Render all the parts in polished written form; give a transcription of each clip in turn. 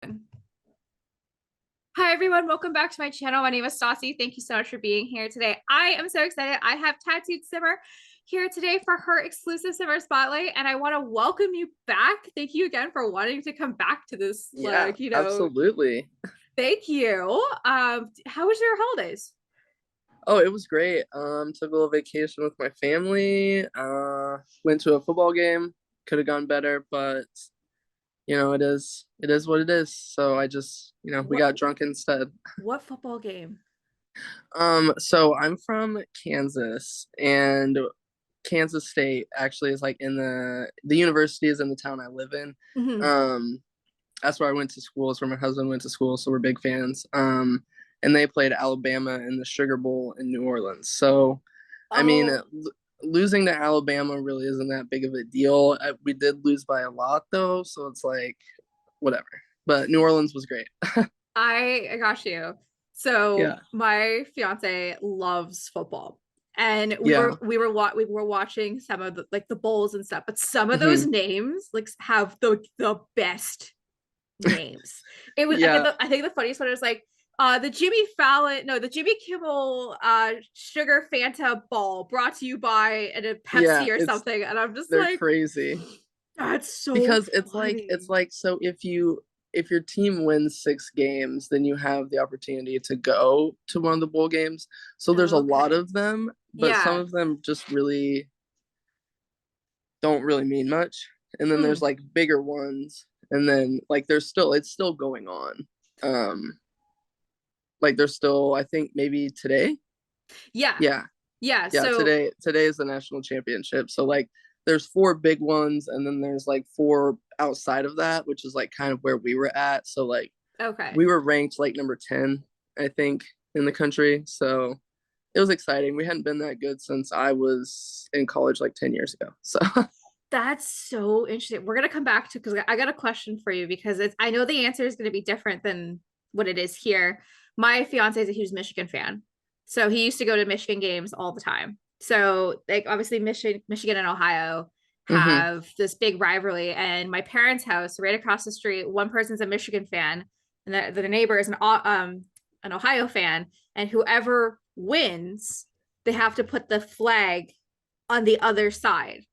Hi everyone, welcome back to my channel. My name is Stassi. Thank you so much for being here today. I am so excited. I have Tattooed Simmer here today for her exclusive Simmer Spotlight, and I want to welcome you back. Thank you again for wanting to come back to this, Yeah, absolutely. thank you. How was your holidays? Oh, it was great. Took a little vacation with my family. Went to a football game. Could have gone better, but it is what it is. So I just, we What got drunk instead. what football game? So I'm from Kansas, and Kansas State actually is like in the university is in the town I live in. Mhm. Um, that's where I went to school. It's where my husband went to school, so we're big fans. And they played Alabama in the Sugar Bowl in New Orleans. So, I mean, Oh, losing to Alabama really isn't that big of a deal. We did lose by a lot though, so it's like whatever. But New Orleans was great. I got you. So Yeah, my fiance loves football. And we yeah, were we were we were watching some of the bowls and stuff, but some of those hmm names like have the best names. It was yeah, I think the funniest one was like the Jimmy Kimmel sugar Fanta ball brought to you by a yeah. Pepsi or It's something. And I'm just they're like, crazy that's so because it's funny. like so if your team wins 6 games, then you have the opportunity to go to one of the bowl games. So there's a lot Okay. of them, but some Yeah. of them just really don't really mean much. And then there's Mm. like bigger ones, and then like it's still going on. Um, like there's still I think maybe today. Yeah. Yeah, Yeah. yeah, So today is the national championship. So like there's 4 big ones, and then there's like 4 outside of that, which is like kind of where we were at. So like okay. we were ranked like number 10, I think, in the country. So it was exciting. We hadn't been that good since I was in college like 10 years ago. So That's so interesting. We're gonna come back to because I got a question for you because it's I know the answer is gonna be different than what it is here. My fiance is a huge Michigan fan, so he used to go to Michigan games all the time. So like obviously Michigan and Ohio hmm have this big rivalry, and my parents' house right across the street, one person's a Michigan fan, and the neighbor is an Ohio fan, and whoever wins, they have to put the flag on the other side.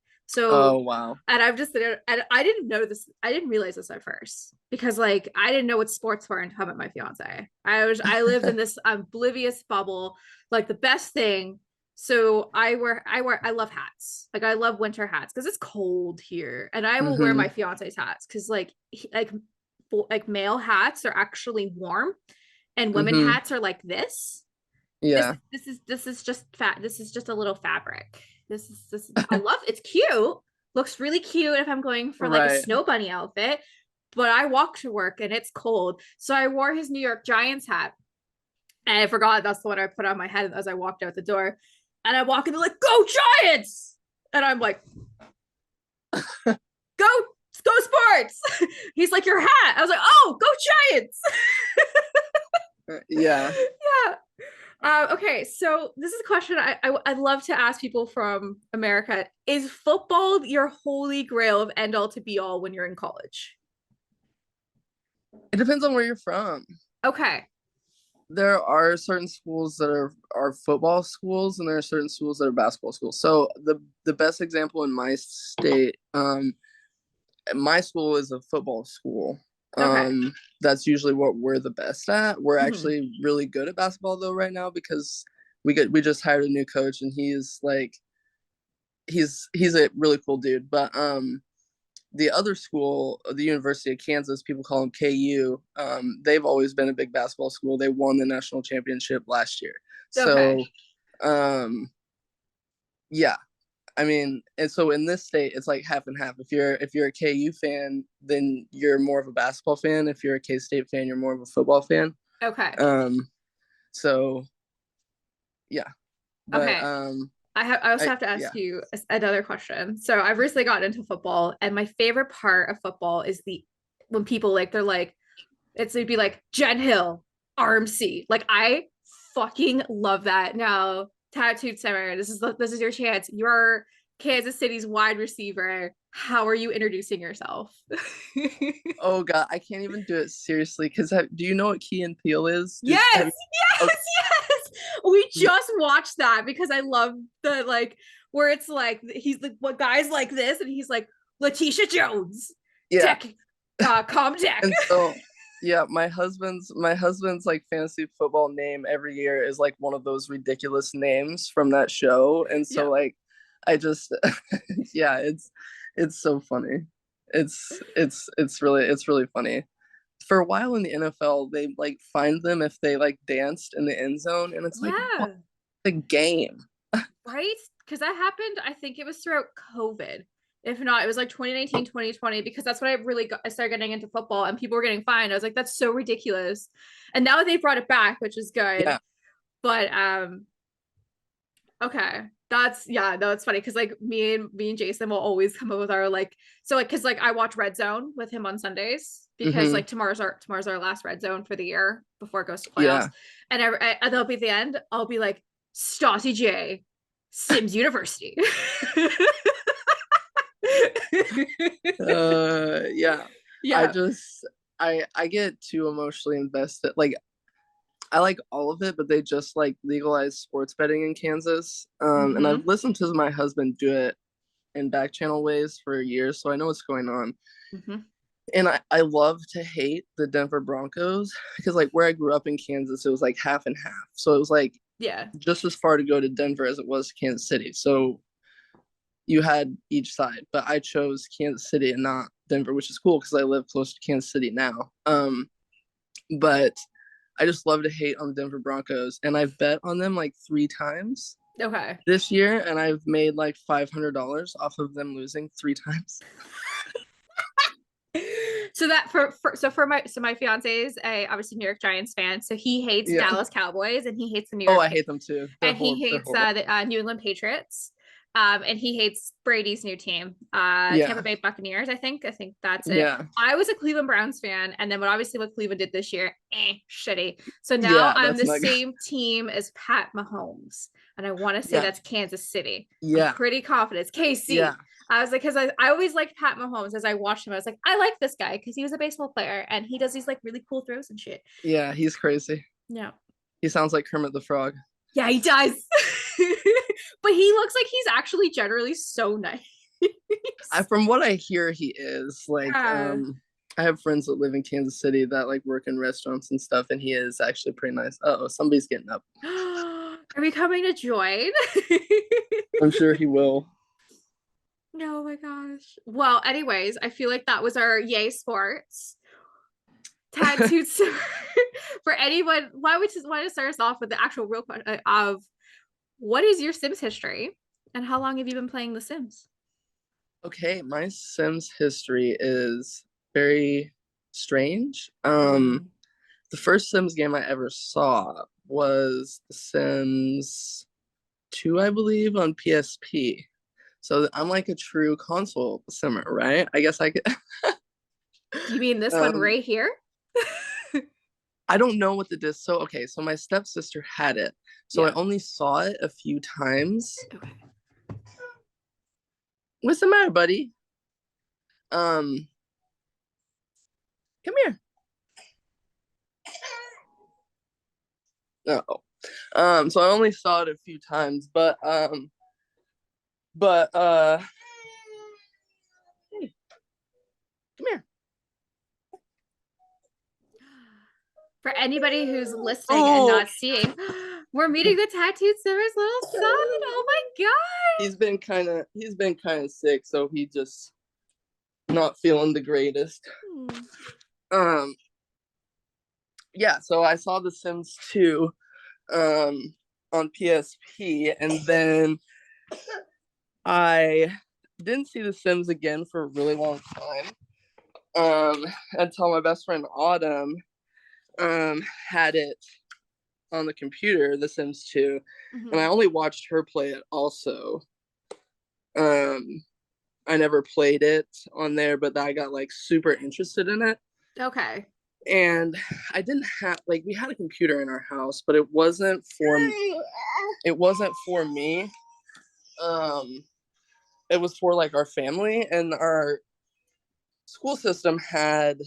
oh So, wow. and I've just and I didn't know this. I didn't realize this at first because like I didn't know what sports were until I met my fiance. I lived in this oblivious bubble, like the best thing. So I love hats. Like I love winter hats because it's cold here, and I will wear my hmm fiance's hats because like male hats are actually warm, and women hmm hats are like this. This yeah. this is just fat. This is just a little fabric. This I love it's cute. Looks really cute if I'm going for like a Right. snow bunny outfit. But I walk to work and it's cold. So I wore his New York Giants hat. And I forgot that's the one I put on my head as I walked out the door. And I walk in, they're like, go Giants! And I'm like, go, go sports. He's like, your hat. I was like, oh, go Giants. Yeah. Yeah. Okay, so this is a question I'd love to ask people from America. Is football your holy grail of end all to be all when you're in college? It depends on where you're from. Okay. There are certain schools that are football schools, and there are certain schools that are basketball schools. So the best example in my state, my school is a football school. Okay. That's usually what we're the best at. We're Mhm. actually really good at basketball though right now because we just hired a new coach, and he's like he's a really cool dude. But the other school, the University of Kansas, people call them KU. They've always been a big basketball school. They won the national championship last year. Okay. So, um, yeah, I mean, and so in this state, it's like half and half. If you're a KU fan, then you're more of a basketball fan. If you're a K State fan, you're more of a football fan. Okay. Um, so yeah, but Okay. I also I have to yeah. ask you another question. So I've recently gotten into football, and my favorite part of football is the when people like they're like it'd be like Jen Hill, RMC. Like I fucking love that. Now, tattooed Summer, this is your chance. You're Kansas City's wide receiver. How are you introducing yourself? Oh God, I can't even do it seriously. Because do you know what Key and Peele is? Yes, Okay. yes. We just watched that because I love the like where it's like he's like what guys like this and he's like Letitia Jones, Yeah. tech, com tech. And so yeah, my husband's like fantasy football name every year is like one of those ridiculous names from that show. And Yeah, so like I just yeah, it's so funny. It's really funny. For a while in the NFL, they like find them if they like danced in the end zone, and it's like what yeah, the game. right. Because that happened. I think it was throughout COVID. If not, it was like 2019, 2020, because that's when I started getting into football and people were getting fined. I was like, that's so ridiculous. And now they brought it back, which is good. Yeah, But okay. That's yeah, no, it's funny because like me and Jason will always come up with our like so like because like I watch Red Zone with him on Sundays because mm-hmm. like tomorrow's our last Red Zone for the year before it goes to playoffs. Yeah, And they'll be at the end, I'll be like, Stassi J, Sims University. yeah. I Yeah. just I get too emotionally invested. Like I like all of it, but they just like legalized sports betting in Kansas. And I've Mm-hmm. listened to my husband do it in back channel ways for years, so I know what's going on. Mm-hmm. And I love to hate the Denver Broncos because like where I grew up in Kansas, it was like half and half. So it was like Yeah. just as far to go to Denver as it was to Kansas City. So you had each side, but I chose Kansas City and not Denver, which is cool because I live close to Kansas City now. But I just love to hate on the Denver Broncos, and I've bet on them like 3 times Okay. this year, and I've made like $500 off of them losing 3 times. So that for my fiance is a obviously New York Giants fan. So he hates Yeah. Dallas Cowboys and he hates the New Oh, York I hate them too. They're and he horrible. They're hates horrible. the New England Patriots. And he hates Brady's new team, Tampa Yeah. Bay Buccaneers. I think that's it. Yeah. I was a Cleveland Browns fan, and then what Cleveland did this year, shitty. So now Yeah. I'm That's the not good. same team as Pat Mahomes, and I want to say Yeah. that's Kansas City. I'm Yeah. pretty confident it's Yeah. KC. I was like, because I always liked Pat Mahomes as I watched him. I was like, I like this guy because he was a baseball player and he does these like really cool throws and shit. Yeah. He's crazy. Yeah. He sounds like Kermit the Frog. Yeah, he does. But he looks like he's actually generally so nice. From what I hear, he is like. Yeah. I have friends that live in Kansas City that like work in restaurants and stuff, and he is actually pretty nice. Oh, somebody's getting up. Are we coming to join? I'm sure he will. Oh my gosh. Well, anyways, I feel like that was our yay sports. Tattooed for anyone. Why would just want to start us off with the actual real question of what is your Sims history and how long have you been playing The Sims? Okay, my Sims history is very strange. Mm. The first Sims game I ever saw was The Sims 2, I believe, on PSP. So I'm like a true console simmer, right? I guess I could. Do you mean this one um, right here? I don't know what the disc. So okay, so my stepsister had it, so I Yeah. only saw it a few times. Okay. What's the matter, buddy? Um, come here. No. So I only saw it a few times, but hey, come here. For anybody who's listening and Oh, not seeing, we're meeting the tattooed simmer's little son. Oh my god. he's been kind of sick, so he just not feeling the greatest. Hmm. Um, yeah, so I saw The Sims 2 on PSP, and then I didn't see The Sims again for a really long time. Until my best friend Autumn had it on the computer, The Sims 2, and I Mhm. only watched her play it also. Um, I never played it on there, but I got like super interested in it. Okay. And I didn't have like we had a computer in our house, but it wasn't for me. Um, it was for like our family, and our school system had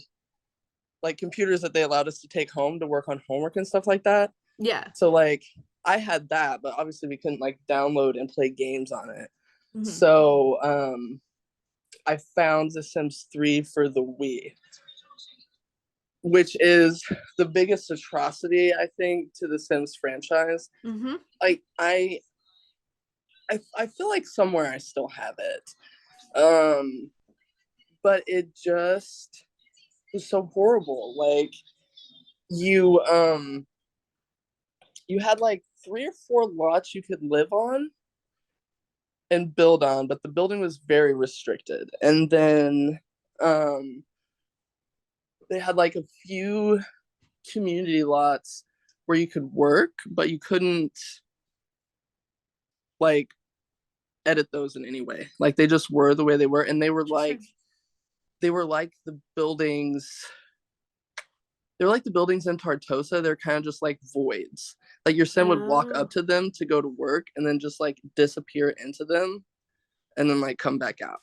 like computers that they allowed us to take home to work on homework and stuff like that. Yeah. So like I had that, but obviously we couldn't like download and play games on it. Hmm. So I found The Sims 3 for the Wii, which is the biggest atrocity I think to the Sims franchise. Hmm. Like I feel like somewhere I still have it. But it just was so horrible. Like you you had like 3 or 4 lots you could live on and build on, but the building was very restricted. And then um they had like a few community lots where you could work, but you couldn't like edit those in any way. Like they just were the way they were, and they were like the buildings. They were like the buildings in Tartosa. They're kind of just like voids. Like your sim would walk Oh, up to them to go to work, and then just like disappear into them, and then like come back out.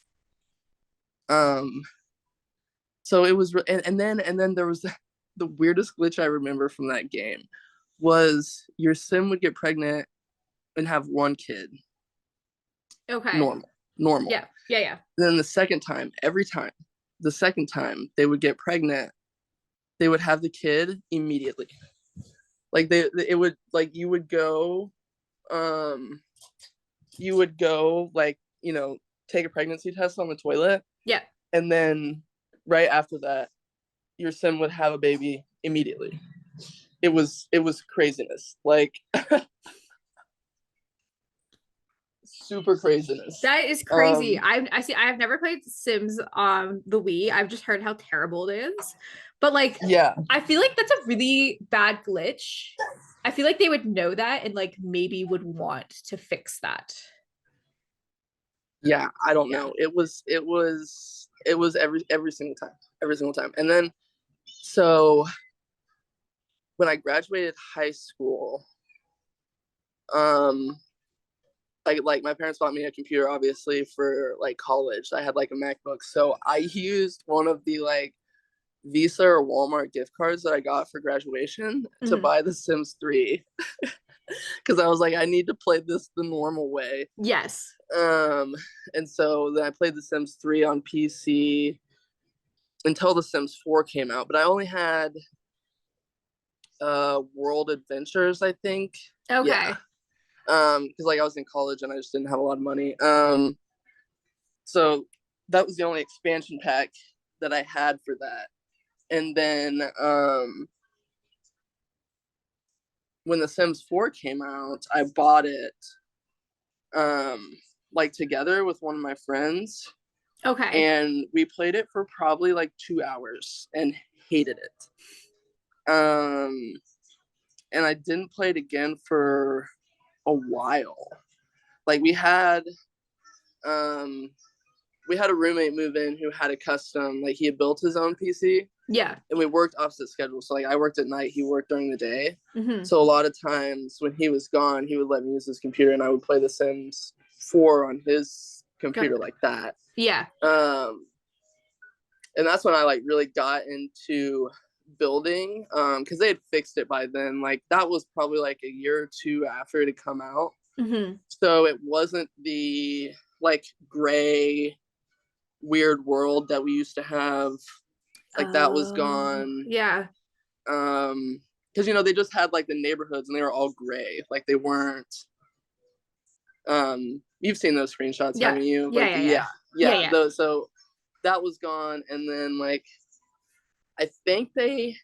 Um, so it was, and then there was the weirdest glitch I remember from that game was your sim would get pregnant and have one kid, okay. normal, normal. Yeah. Yeah. Yeah. Then the second time, every time, the second time they would get pregnant, they would have the kid immediately. Like it would like um, you would go like take a pregnancy test on the toilet, Yeah. and then right after that, your sim would have a baby immediately. It was craziness, like super craziness. That is crazy. I see. I have never played Sims on the Wii. I've just heard how terrible it is. But like, Yeah, I feel like that's a really bad glitch. I feel like they would know that and like maybe would want to fix that. yeah, I don't Yeah. know. It was every single time, every single time. And then so when I graduated high school, um, like my parents bought me a computer obviously for like college. I had like a MacBook, so I used one of the like Visa or Walmart gift cards that I got for graduation to Mhm. buy The Sims 3 because I was like, I need to play this the normal way. Yes. Um, and so then I played The Sims 3 on PC until The Sims 4 came out, but I only had World Adventures, I think. Yeah. Okay. Because like I was in college and I just didn't have a lot of money. So that was the only expansion pack that I had for that. And then when The Sims 4 came out, I bought it um like together with one of my friends, Okay. and we played it for probably like 2 hours and hated it. And I didn't play it again for a while. Like um we had a roommate move in who had a custom, like he had built his own PC, Yeah. and we worked opposite schedules. So like I worked at night, he worked during the day. Hmm. So a lot of times when he was gone, he would let me use his computer, and I would play The Sims 4 on his computer like that. Yeah. And that's when I like really got into building, because they had fixed it by then. Like that was probably like a year or two after it had come out, Hmm. so it wasn't the like gray weird world that we used to have. Like that was Oh, gone. yeah. Because they just had like the neighborhoods and they were all gray, like they weren't. You've seen those screenshots, Yeah. haven't you? Yeah. Like Yeah. Yeah. yeah, Yeah. yeah, Yeah. those. So that was gone, and then like I think they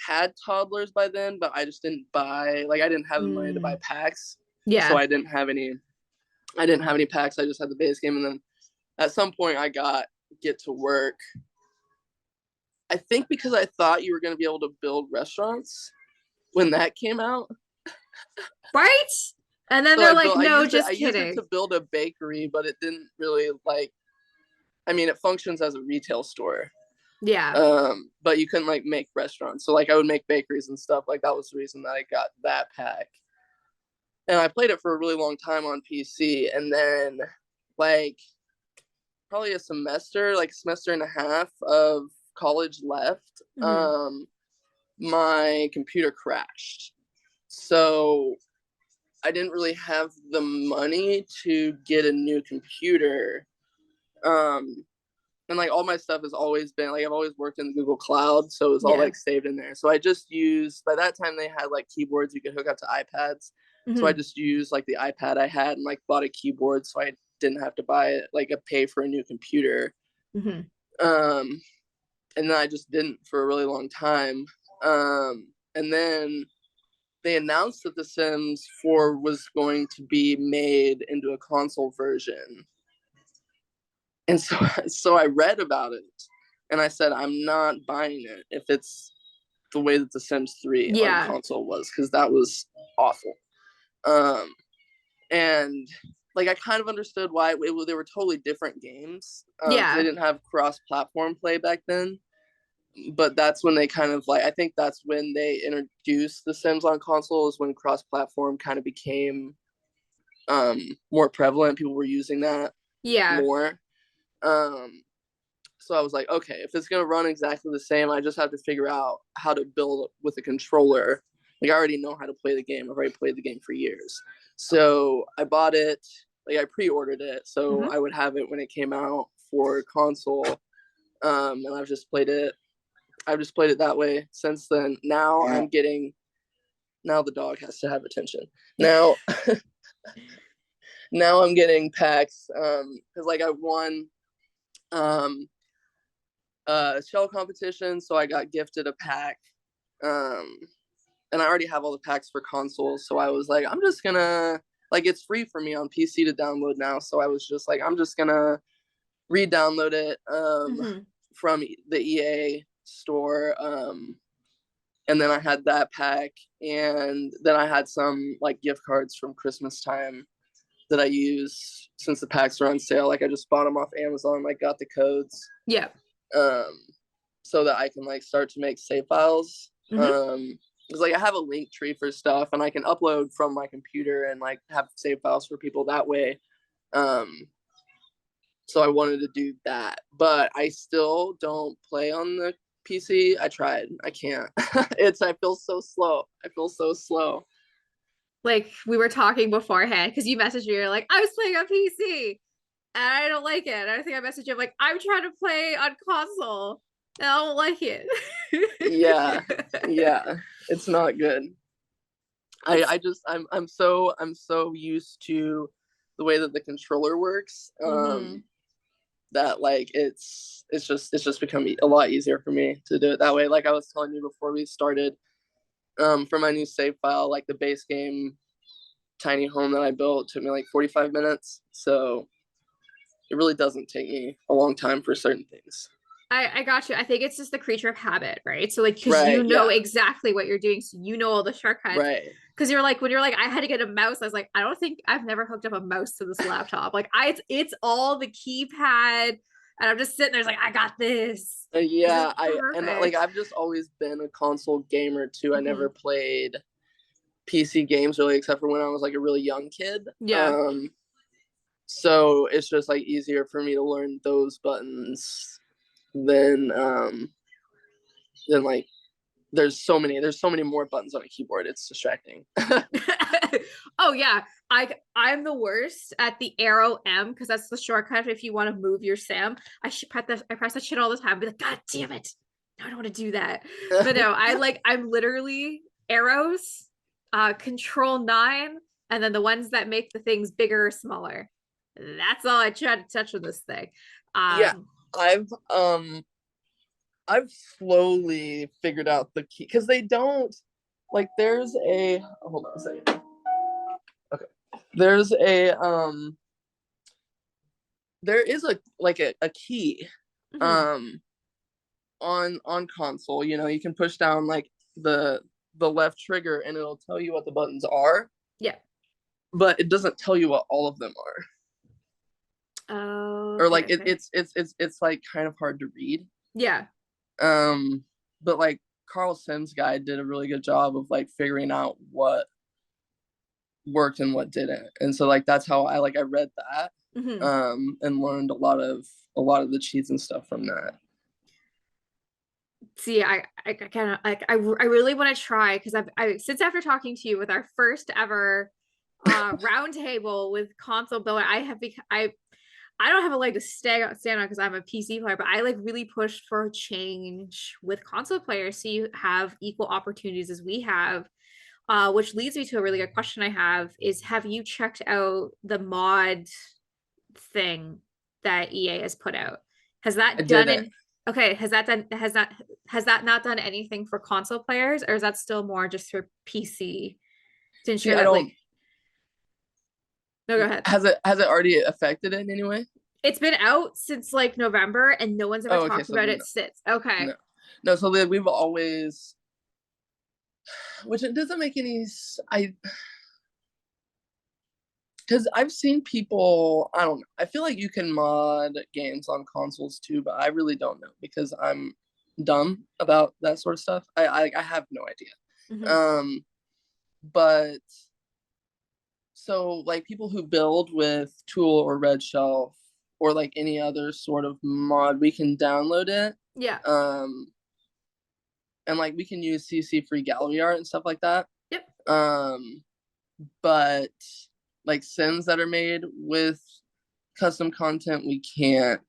had toddlers by then, but I just didn't buy, like I didn't have the money to buy Mm. packs, so Yeah. I didn't have any packs. I just had the base game, and then at some point I got Get to Work. I think because I thought you were going to be able to build restaurants when that came out. Right? And then So they're like, I no, used it just to kidding. build a bakery, but it didn't really like, I mean, it functions as a retail store. Yeah. But you couldn't like make restaurants. So like I would make bakeries and stuff. Like that was the reason that I got that pack. And I played it for a really long time on PC, and then like probably a semester, like semester and a half of college left, Mm-hmm. my computer crashed. So I didn't really have the money to get a new computer. Um, and like all my stuff has always been like I've always worked in the Google Cloud, so it was all Yeah. like saved in there. So I just used by that time they had like keyboards you could hook up to iPads. So I Mm-hmm. just used like the iPad I had and like bought a keyboard so I didn't have to buy it like a pay for a new computer. Mm-hmm. Um, and then I just didn't for a really long time. And then they announced that The Sims 4 was going to be made into a console version. And so so I read about it and I said I'm not buying it if it's the way that The Sims 3 on Yeah. console was, because that was awful. Um and like I kind of understood why they were totally different games. They Yeah. didn't have cross-platform play back then, but that's when they kind of like I think that's when they introduced The Sims on console, is when cross-platform kind of became more prevalent. People were using that Yeah. more. Um, so I was like, okay, if it's gonna run exactly the same, I just have to figure out how to build with a controller. Like I already know how to play the game. I've already played the game for years. So I bought it, like I pre-ordered it, so Mm-hmm. I would have it when it came out for console. And I've just played it that way since then. Now I'm getting now the dog has to have attention. Now now I'm getting packs because like I won um shell competition, so I got gifted a pack. Um and I already have all the packs for consoles, so I was like, I'm just gonna like it's free for me on PC to download now, so I was just like, I'm just gonna re-download it Mm-hmm. from the EA store. And then I had that pack, and then I had some like gift cards from Christmas time that I use since the packs are on sale. Like I just bought them off Amazon, like got the codes, Yeah. um, so that I can like start to make save files. Mm-hmm. Because like I have a link tree for stuff, and I can upload from my computer and like have save files for people that way. Um, so I wanted to do that, but I still don't play on the PC. I tried. I can't. I feel so slow. I feel so slow. Like we were talking beforehand because you messaged me, you're like, I was playing on PC and I don't like it. And I think I messaged you, I'm like, I'm trying to play on console and I don't like it. Yeah. Yeah. It's not good. It's I'm so used to the way that the controller works, mm-hmm. that like it's just become a lot easier for me to do it that way. Like I was telling you before we started, for my new save file, like the base game tiny home that I built took me like 45 minutes. So it really doesn't take me a long time for certain things. I got you. I think it's just the creature of habit, right? So like because you Right. know Yeah. exactly what you're doing, so you know all the shortcuts. Right. Because you're like when you're like, I had to get a mouse, I was like, I don't think I've never hooked up a mouse to this laptop. Like it's all the keypad, and I'm just sitting there, like, I got this. This is Yeah. Like perfect. I've just always been a console gamer too. I Mm-hmm. never played PC games really, except for when I was like a really young kid. Yeah. So it's just like easier for me to learn those buttons than like there's so many more buttons on a keyboard. It's distracting. Oh yeah. I'm the worst at the arrow M because that's the shortcut if you want to move your Sam. I press that shit all the time. I'd be like, God damn it. No, I don't want to do that. But no, I'm literally arrows, control 9, and then the ones that make the things bigger or smaller. That's all I try to touch on this thing. Yeah, Um I've um I've slowly figured out the key because they don't like there's a hold on a second. Okay. There's a there is a like a key mhm. um on console. You know, you can push down like the left trigger and it'll tell you what the buttons are, Yeah. but it doesn't tell you what all of them are. Oh, Or okay, like okay. it's like kind of hard to read. Yeah. Um but like Carl Sims guy did a really good job of like figuring out what worked and what didn't. And so like that's how I read that. Hmm. and learned a lot of the cheats and stuff from that. See, I kind of like I really want to try because I since after talking to you with our first ever round table with console builder, I have become I don't have a leg to stand on because I'm a PC player, but I like really pushed for change with console players so you have equal opportunities as we have. Which leads me to a really good question I have you checked out the mod thing that EA has put out? Has I that done didn't. in okay, has that not done anything for console players, or is that still more just for PC to See, ensure I that don't. like no, go ahead. Has it already affected it in any way? It's been out since like November and no one's ever Oh, okay. talked So about then it no, since. Okay. no, no. So we've always, which it doesn't make any. I because I've seen people. I don't know. I feel like you can mod games on consoles too, but I really don't know because I'm dumb about that sort of stuff. I have no idea. Hmm. Um, but so like people who build with Tool or Red Shelf or like any other sort of mod, we can download it. Yeah. Um, and like we can use CC free gallery art and stuff like that. Yep. Um, but like sims that are made with custom content, we can't.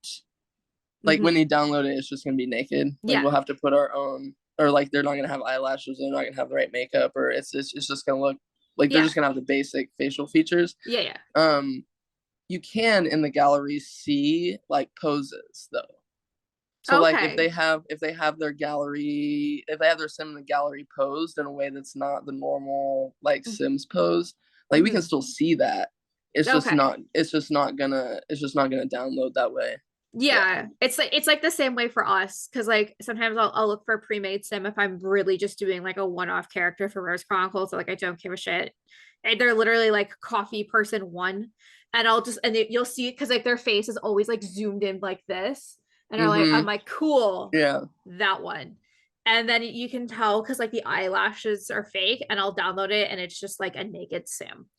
Like when Hmm. you download it, it's just gonna be naked. Like Yeah. we'll have to put our own, or like they're not gonna have eyelashes, they're not gonna have the right makeup, or it's just gonna look like they're Yeah. just gonna have the basic facial features. Yeah. Yeah. Um, you can in the gallery see like poses though. So like if Okay. they have their gallery, if they have their sim in the gallery posed in a way that's not the normal like Sims pose, like we can Hmm. still see that. Okay. It's just not gonna download that way. Yeah. Yeah, it's like the same way for us because like sometimes I'll look for a pre-made sim if I'm really just doing like a one-off character for Rose Chronicles, so like I don't give a shit. And they're literally like coffee person one, and I'll just you'll see it because like their face is always like zoomed in like this, and are like I'm Mm-hmm. like cool Yeah. that one, and then you can tell because like the eyelashes are fake, and I'll download it and it's just like a naked sim.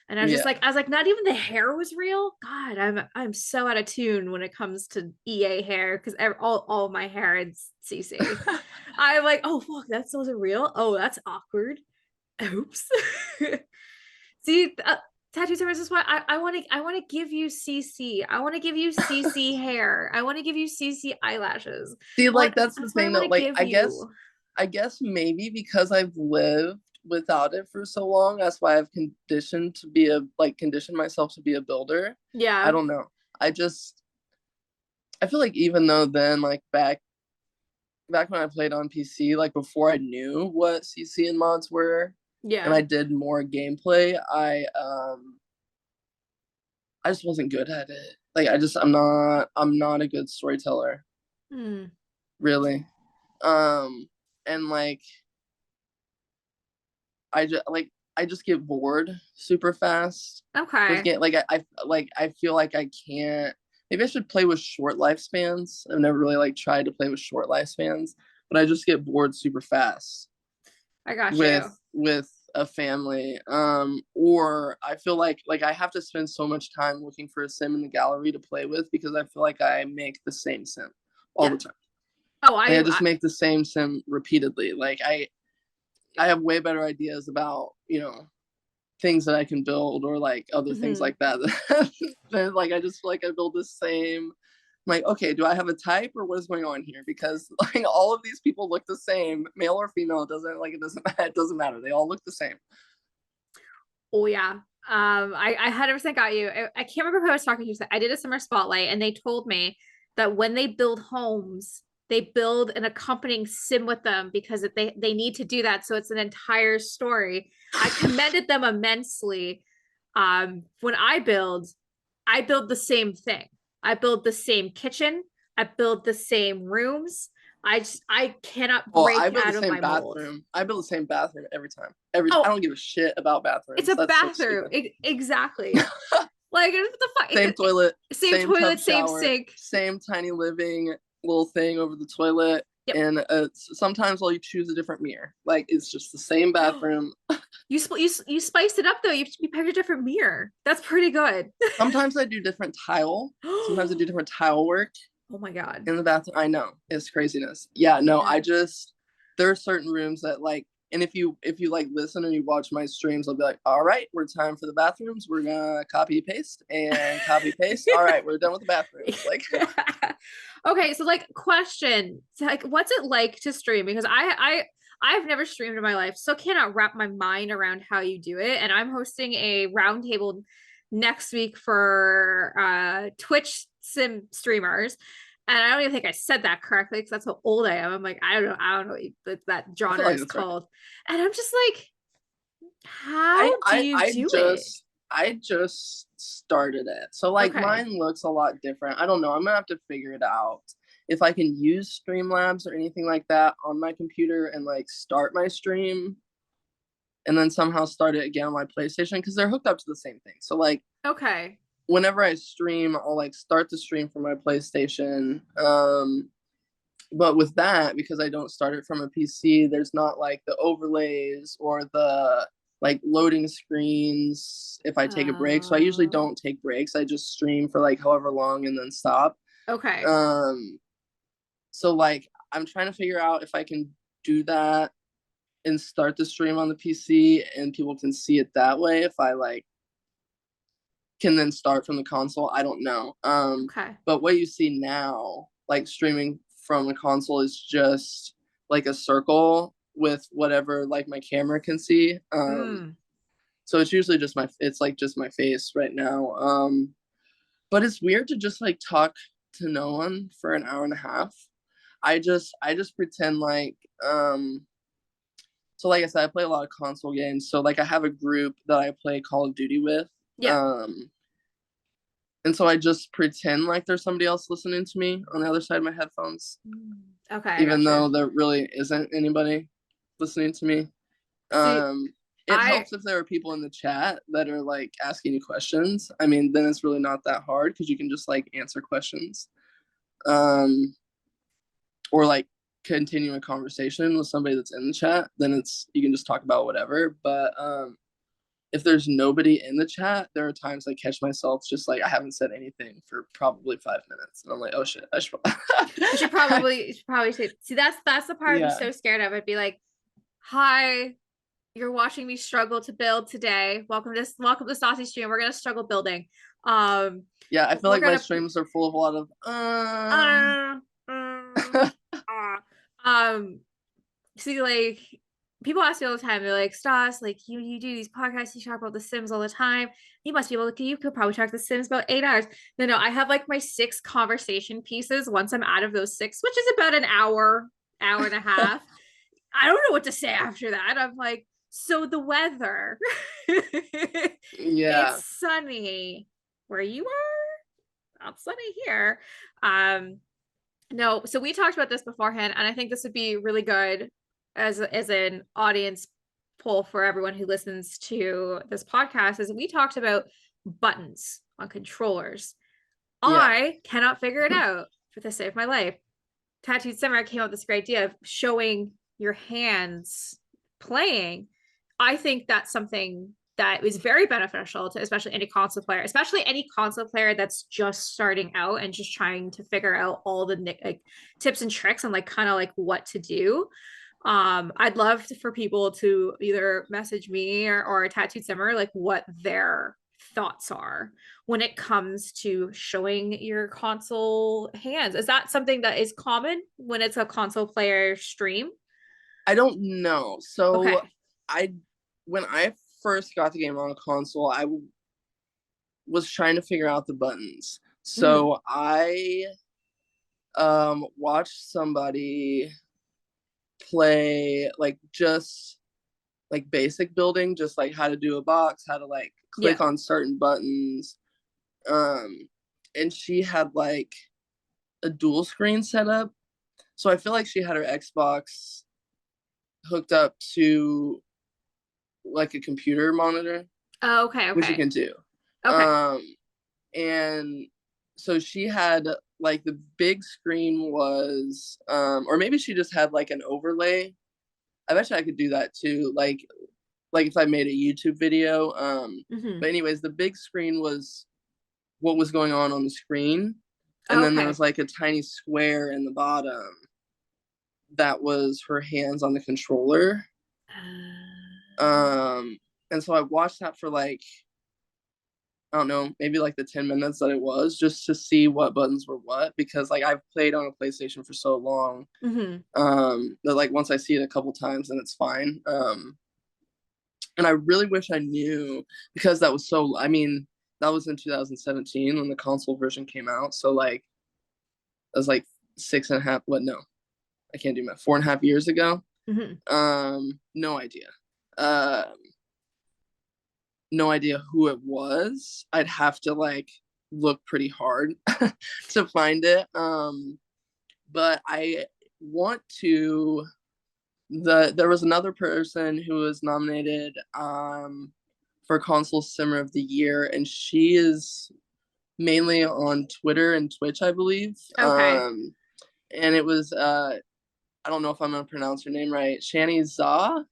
And Yeah. I was like, not even the hair was real. God, I'm so out of tune when it comes to EA hair because all my hair is CC. I'm like, oh fuck, that's wasn't real. Oh, that's awkward. Oops. See, tattoo service is what I want to give you CC. I want to give you CC hair. I want to give you CC eyelashes. See, What like that's the that's what I thing want though. to Like give I guess you. I guess maybe because I've lived without it for so long, that's why I've conditioned myself to be a builder. I Yeah. don't know. I feel like even though then like back when I played on PC, like before I knew what CC and mods were, and Yeah. I did more gameplay, I just wasn't good at it. Like I'm not a good storyteller, Hmm. really. And like I just get bored super fast with Okay. game. I feel like I can't. Maybe I should play with short lifespans. I've never really like tried to play with short lifespans, but I just get bored super fast I got with you. a family. Or I feel like I have to spend so much time looking for a sim in the gallery to play with because I feel like I make the same sim all Yeah. the time. Oh, Like I just make the same sim repeatedly. Like I have way better ideas about things that I can build or like other things mhm. like that. Then like I just feel like I build the same. I'm like, okay, do I have a type or what is going on here? Because like all of these people look the same, male or female. It doesn't matter. They all look the same. Oh yeah. I 100% got you. I can't remember who I was talking to. I did a summer spotlight and they told me that when they build homes, they build an accompanying sim with them because they need to do that. So it's an entire story. I commended them immensely. When I build the same thing. I build the same kitchen. I build the same rooms. I cannot Well, break out of my mold. I build the same bathroom every time. I Oh, don't give a shit about it's bathrooms. a That's so bathroom. stupid. Exactly. Like what the fuck? Same toilet, Same same tub toilet, same shower, sink. same tiny living little thing over the toilet. Yep. and sometimes I'll choose a different mirror. Like it's just the same bathroom. You spiced it up though. You picked a different mirror. That's pretty good. Sometimes I do different tile. Sometimes I do Oh different tile work my God. in the bathroom. I know it's craziness. Yeah, no, Yeah. there are certain rooms that like, and if you like listen and you watch my streams, I'll be like, all right, we're time for the bathrooms. We're gonna copy paste and copy paste. All right, we're done with the bathrooms. Like, Okay, so like question, like what's it like to stream? Because I've never streamed in my life, so cannot wrap my mind around how you do it. And I'm hosting a roundtable next week for Twitch sim streamers. And I don't even think I said that correctly because that's how old I am. I'm like, I don't know what that I feel genre like is that's right. called. And I'm just like, how do you do it? I just started it. So like Okay. mine looks a lot different. I don't know. I'm gonna have to figure it out. If I can use Streamlabs or anything like that on my computer and like start my stream and then somehow start it again on my PlayStation because they're hooked up to the same thing. So like Okay. whenever I stream, I'll like start the stream from my PlayStation. But with that, because I don't start it from a PC, there's not like the overlays or the like loading screens if I take a break. So I usually Uh, don't take breaks. I just stream for like however long and then stop. okay. Um, so like I'm trying to figure out if I can do that and start the stream on the PC and people can see it that way. If I like can then start from the console, I don't know. Okay. But what you see now, like streaming from a console, is just like a circle with whatever like my camera can see. Mm. So it's usually just it's like just my face right now. But it's weird to just like talk to no one for an hour and a half. I just pretend like so like I said, I play a lot of console games. So like I have a group that I play Call of Duty with. Yeah. Um and so I just pretend like there's somebody else listening to me on the other side of my headphones, Mm. Okay, I even gotcha. though there really isn't anybody listening to me. See, Um, it I helps if there are people in the chat that are like asking you questions. I mean, then it's really not that hard because you can just like answer questions, um, or like continue a conversation with somebody that's in the chat. Then it's you can just talk about whatever. But if there's nobody in the chat, there are times I catch myself just like I haven't said anything for probably 5 minutes, and I'm like, oh shit, I should. you should probably say, see, that's the part I'd be Yeah, so scared of. I'd be like, hi, you're watching me struggle to build today. Welcome to Saucy Stream. We're gonna struggle building. Um, yeah. I feel we're like my gonna streams are full of a lot of uh, uh, um see, like people ask me all the time, they're like, Stas, like you do these podcasts, you talk about the Sims all the time, you must be able to, you could probably talk the Sims about 8 hours. No, I have like my 6 conversation pieces once I'm out of those 6, which is about an hour and a half. I don't know what to say after that. I'm like, so the weather. It's yeah, sunny where you are, not sunny here. um no, so we talked about this beforehand, and I think this would be really good as an audience poll for everyone who listens to this podcast. Is we talked about buttons on controllers. yeah. I cannot figure it out for the sake of my life. Tattooed Samurai came up with this great idea of showing your hands playing. I think that's something that is very beneficial to especially any console player that's just starting out and just trying to figure out all the like tips and tricks and like kind of like what to do. I'd love for people to either message me or a Tattooed Simmer like what their thoughts are when it comes to showing your console hands. Is that something that is common when it's a console player stream? I don't know. So Okay. I when I first got the game on a console, was trying to figure out the buttons. Mm, So I watched somebody play like just like basic building, just like how to do a box, how to like yeah. click on certain buttons. Um and she had like a dual screen setup. So I feel like she had her Xbox hooked up to like a computer monitor, Oh, okay. which you Okay. can do. Okay. Um, and so she had like the big screen was, or maybe she just had like an overlay. I bet you I could do that too. Like if I made a YouTube video. Hmm. But anyways, the big screen was what was going on the screen, and then there Okay. was like a tiny square in the bottom that was her hands on the controller. Um, and so I watched that for like, I don't know, maybe like the 10 minutes that it was, just to see what buttons were what, because like I've played on a PlayStation for so long, Hmm. that like once I see it a couple times, then it's fine. And I really wish I knew, because that was so, I mean, that was in 2017 when the console version came out. So like, it was like six and a half, what, no, I can't do math, 4.5 years ago. Hmm. No idea. Um, no idea who it was. I'd have to like look pretty hard to find it. But I want to, there was another person who was nominated for console simmer of the year, and she is mainly on Twitter and Twitch, I believe. Okay. And it was I don't know if I'm gonna pronounce her name right, Shani Za.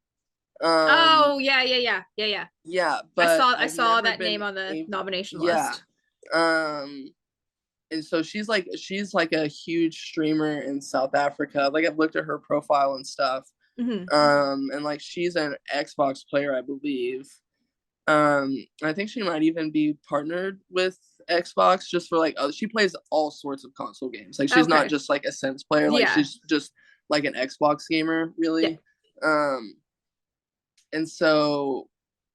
Oh, um yeah, yeah, yeah, yeah, yeah. yeah, I but saw I I've saw never that been name on the able, nomination yeah. list. um and so she's like a huge streamer in South Africa. Like I've looked at her profile and stuff. Hmm. And like she's an Xbox player, I believe. I think she might even be partnered with Xbox just for like, she plays all sorts of console games. Like she's not Okay. just like a Sims player, like Yeah. she's just like an Xbox gamer, Yeah. really. Um, and so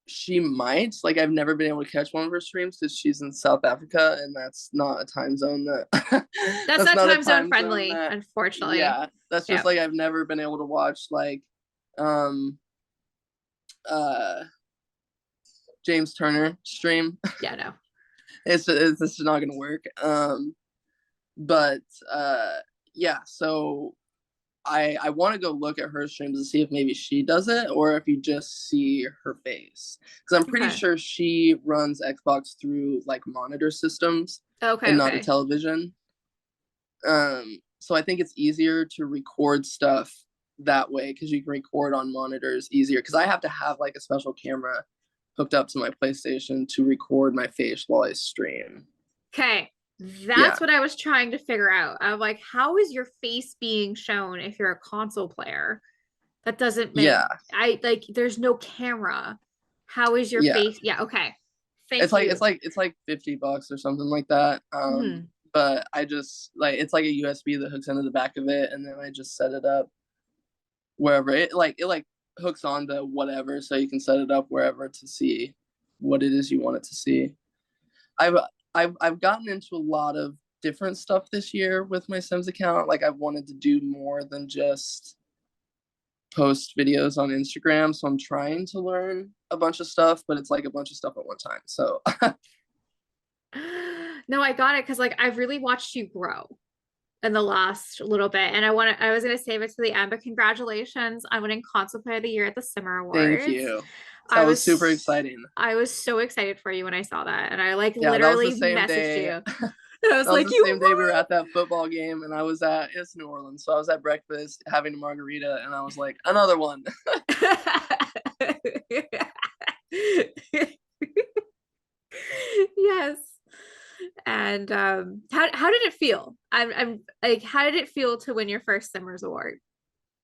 she might, like, I've never been able to catch one of her streams because she's in South Africa, and that's not a time zone that That's that's not not a time zone time zone friendly, that, unfortunately. yeah, that's just Yeah. like I've never been able to watch like um uh James Turner stream. Yeah, no. It's just not gonna work. But yeah, so I want to go look at her streams and see if maybe she does it, or if you just see her face, because I'm pretty Okay. sure she runs Xbox through like monitor systems Okay, and not a okay. television. So I think it's easier to record stuff that way, because you can record on monitors easier, because I have to have like a special camera hooked up to my PlayStation to record my face while I stream. Okay. Yeah, That's what I was trying to figure out. I'm like, how is your face being shown if you're a console player? That doesn't make yeah, I like there's no camera. How is your yeah. face? Yeah, okay. It's Thank like it's you. like it's like $50 or something like that. Hmm. But I just like, it's like a USB that hooks into the back of it, and then I just set it up wherever it hooks onto whatever, so you can set it up wherever to see what it is you want it to see. I've I've gotten into a lot of different stuff this year with my Sims account. Like I've wanted to do more than just post videos on Instagram, so I'm trying to learn a bunch of stuff, but it's like a bunch of stuff at one time. So No, I got it because like I've really watched you grow in the last little bit. And I was gonna save it to the end, but congratulations on winning console player of the year at the Simmer thank Awards. you. I That was super was exciting. I was so excited for you when I saw that. And I like Yeah, that was the literally same messaged day. you. And I was That was like, the you same day we were at that football game, and I was at, it's New Orleans, so I was at breakfast having a margarita, and I was like, another one. won. Yes. And how did it feel? I'm like, how did it feel to win your first Simmers Award?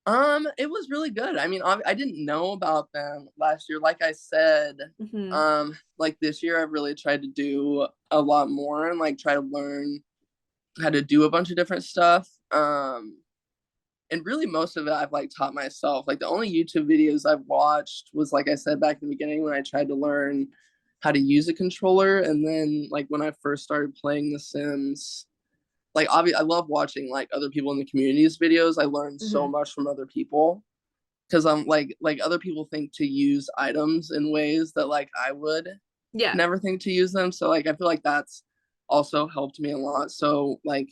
It was really good. I mean, I didn't know about them last year. Like I said, Hmm. like this year, I've really tried to do a lot more and like try to learn how to do a bunch of different stuff. And really most of it I've like taught myself. Like the only YouTube videos I've watched was, like I said back in the beginning, when I tried to learn how to use a controller, and then like when I first started playing The Sims. Like obviously, I love watching like other people in the community's videos. I learned so Hmm. much from other people, because I'm like other people think to use items in ways that like I would Yeah. never think to use them. So like I feel like that's also helped me a lot. So like,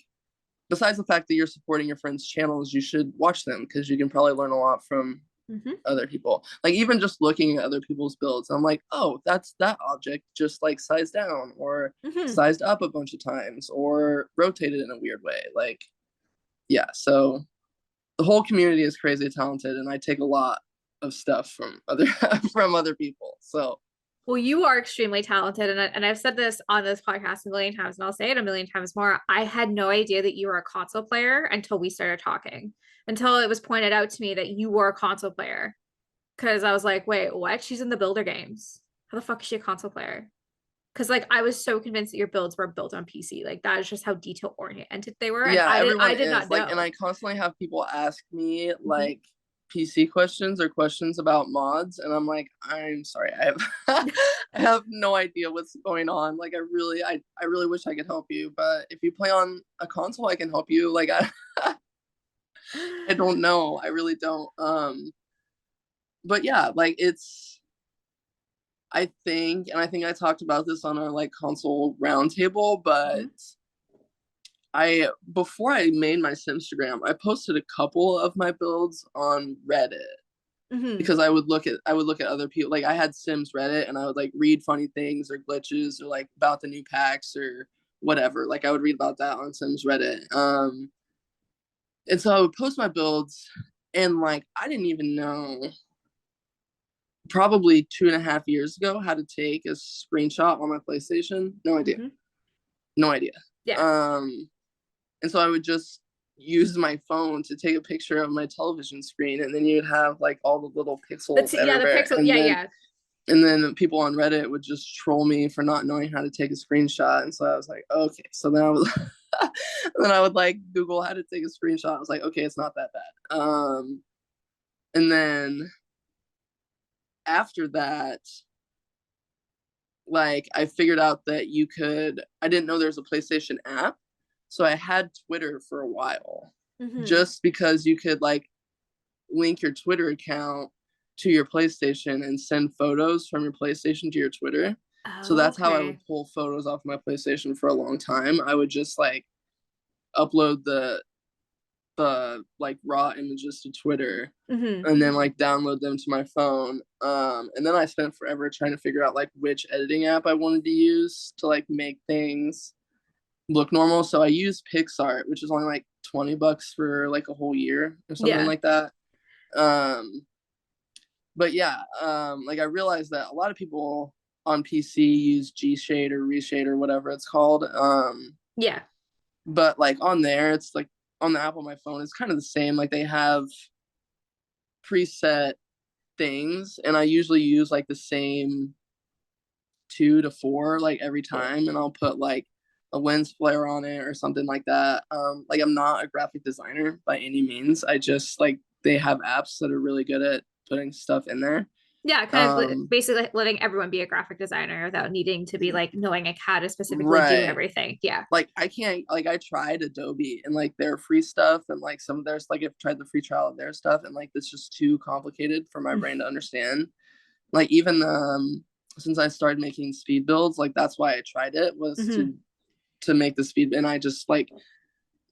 besides the fact that you're supporting your friends' channels, you should watch them, because you can probably learn a lot from Mm-hmm. other people. Like even just looking at other people's builds, I'm like, oh, that's that object just like sized down or Mm-hmm. sized up a bunch of times or rotated in a weird way. Like, yeah, so the whole community is crazy talented, and I take a lot of stuff from other from other people. So Well, you are extremely talented, and I've said this on this podcast a million times, and I'll say it a million times more. I had no idea that you were a console player until we started talking, until it was pointed out to me that you were a console player. Because I was like, wait, what? She's in the builder games. How the fuck is she a console player? Because like I was so convinced that your builds were built on PC. Like that is just how detail oriented they were, and yeah, I everyone did is not like, and know. I constantly have people ask me Mm-hmm. like PC questions or questions about mods, and I'm like, I'm sorry, I have I have no idea what's going on. Like, I really wish I could help you, but if you play on a console, I can help you. Like, I don't know, I really don't. But yeah, like it's I think I talked about this on our like console roundtable, but Mm-hmm. I before I made my Simstagram, I posted a couple of my builds on Reddit Mm-hmm. because I would look at other people. Like I had Sims Reddit, and I would like read funny things or glitches or like about the new packs or whatever. Like I would read about that on Sims Reddit. And so I would post my builds, and like I didn't even know probably 2.5 years ago how to take a screenshot on my PlayStation. No idea. Mm-hmm. No idea. Yeah. Um, and so I would just use my phone to take a picture of my television screen, and then you'd have like all the little pixels Yeah, the everywhere, pixel. Yeah, yeah. and then people on Reddit would just troll me for not knowing how to take a screenshot. And so I was like, okay. So then I was then I would like Google how to take a screenshot. I was like, okay, it's not that bad. And then after that, like I figured out that you could, I didn't know there was a PlayStation app. So I had Twitter for a while Mm-hmm. just because you could like link your Twitter account to your PlayStation and send photos from your PlayStation to your Twitter. So Oh, that's how I would okay. pull photos off my PlayStation for a long time. I would just like upload the like raw images to Twitter Mm-hmm. and then like download them to my phone. And then I spent forever trying to figure out like which editing app I wanted to use to like make things look normal. So I used PixArt, which is only like $20 for like a whole year or something Yeah. like that. Um, but yeah, like I realized that a lot of people on PC use G Shade or Reshade or whatever it's called. Yeah. But like on there, it's like on the app on my phone, it's kind of the same. Like they have preset things, and I usually use like the same 2 to 4 like every Yeah. time, and I'll put like a lens flare on it or something like that. Like I'm not a graphic designer by any means. I just like they have apps that are really good at putting stuff in there. Yeah, kind of Um, basically letting everyone be a graphic designer without needing to be like knowing like how to specifically do right. everything. Yeah. Like I can't like I tried Adobe and like their free stuff and like some of their like I've tried the free trial of their stuff and like it's just too complicated for my brain to understand. Like even since I started making speed builds, like that's why I tried it was Mm-hmm. to make the speed, and I just like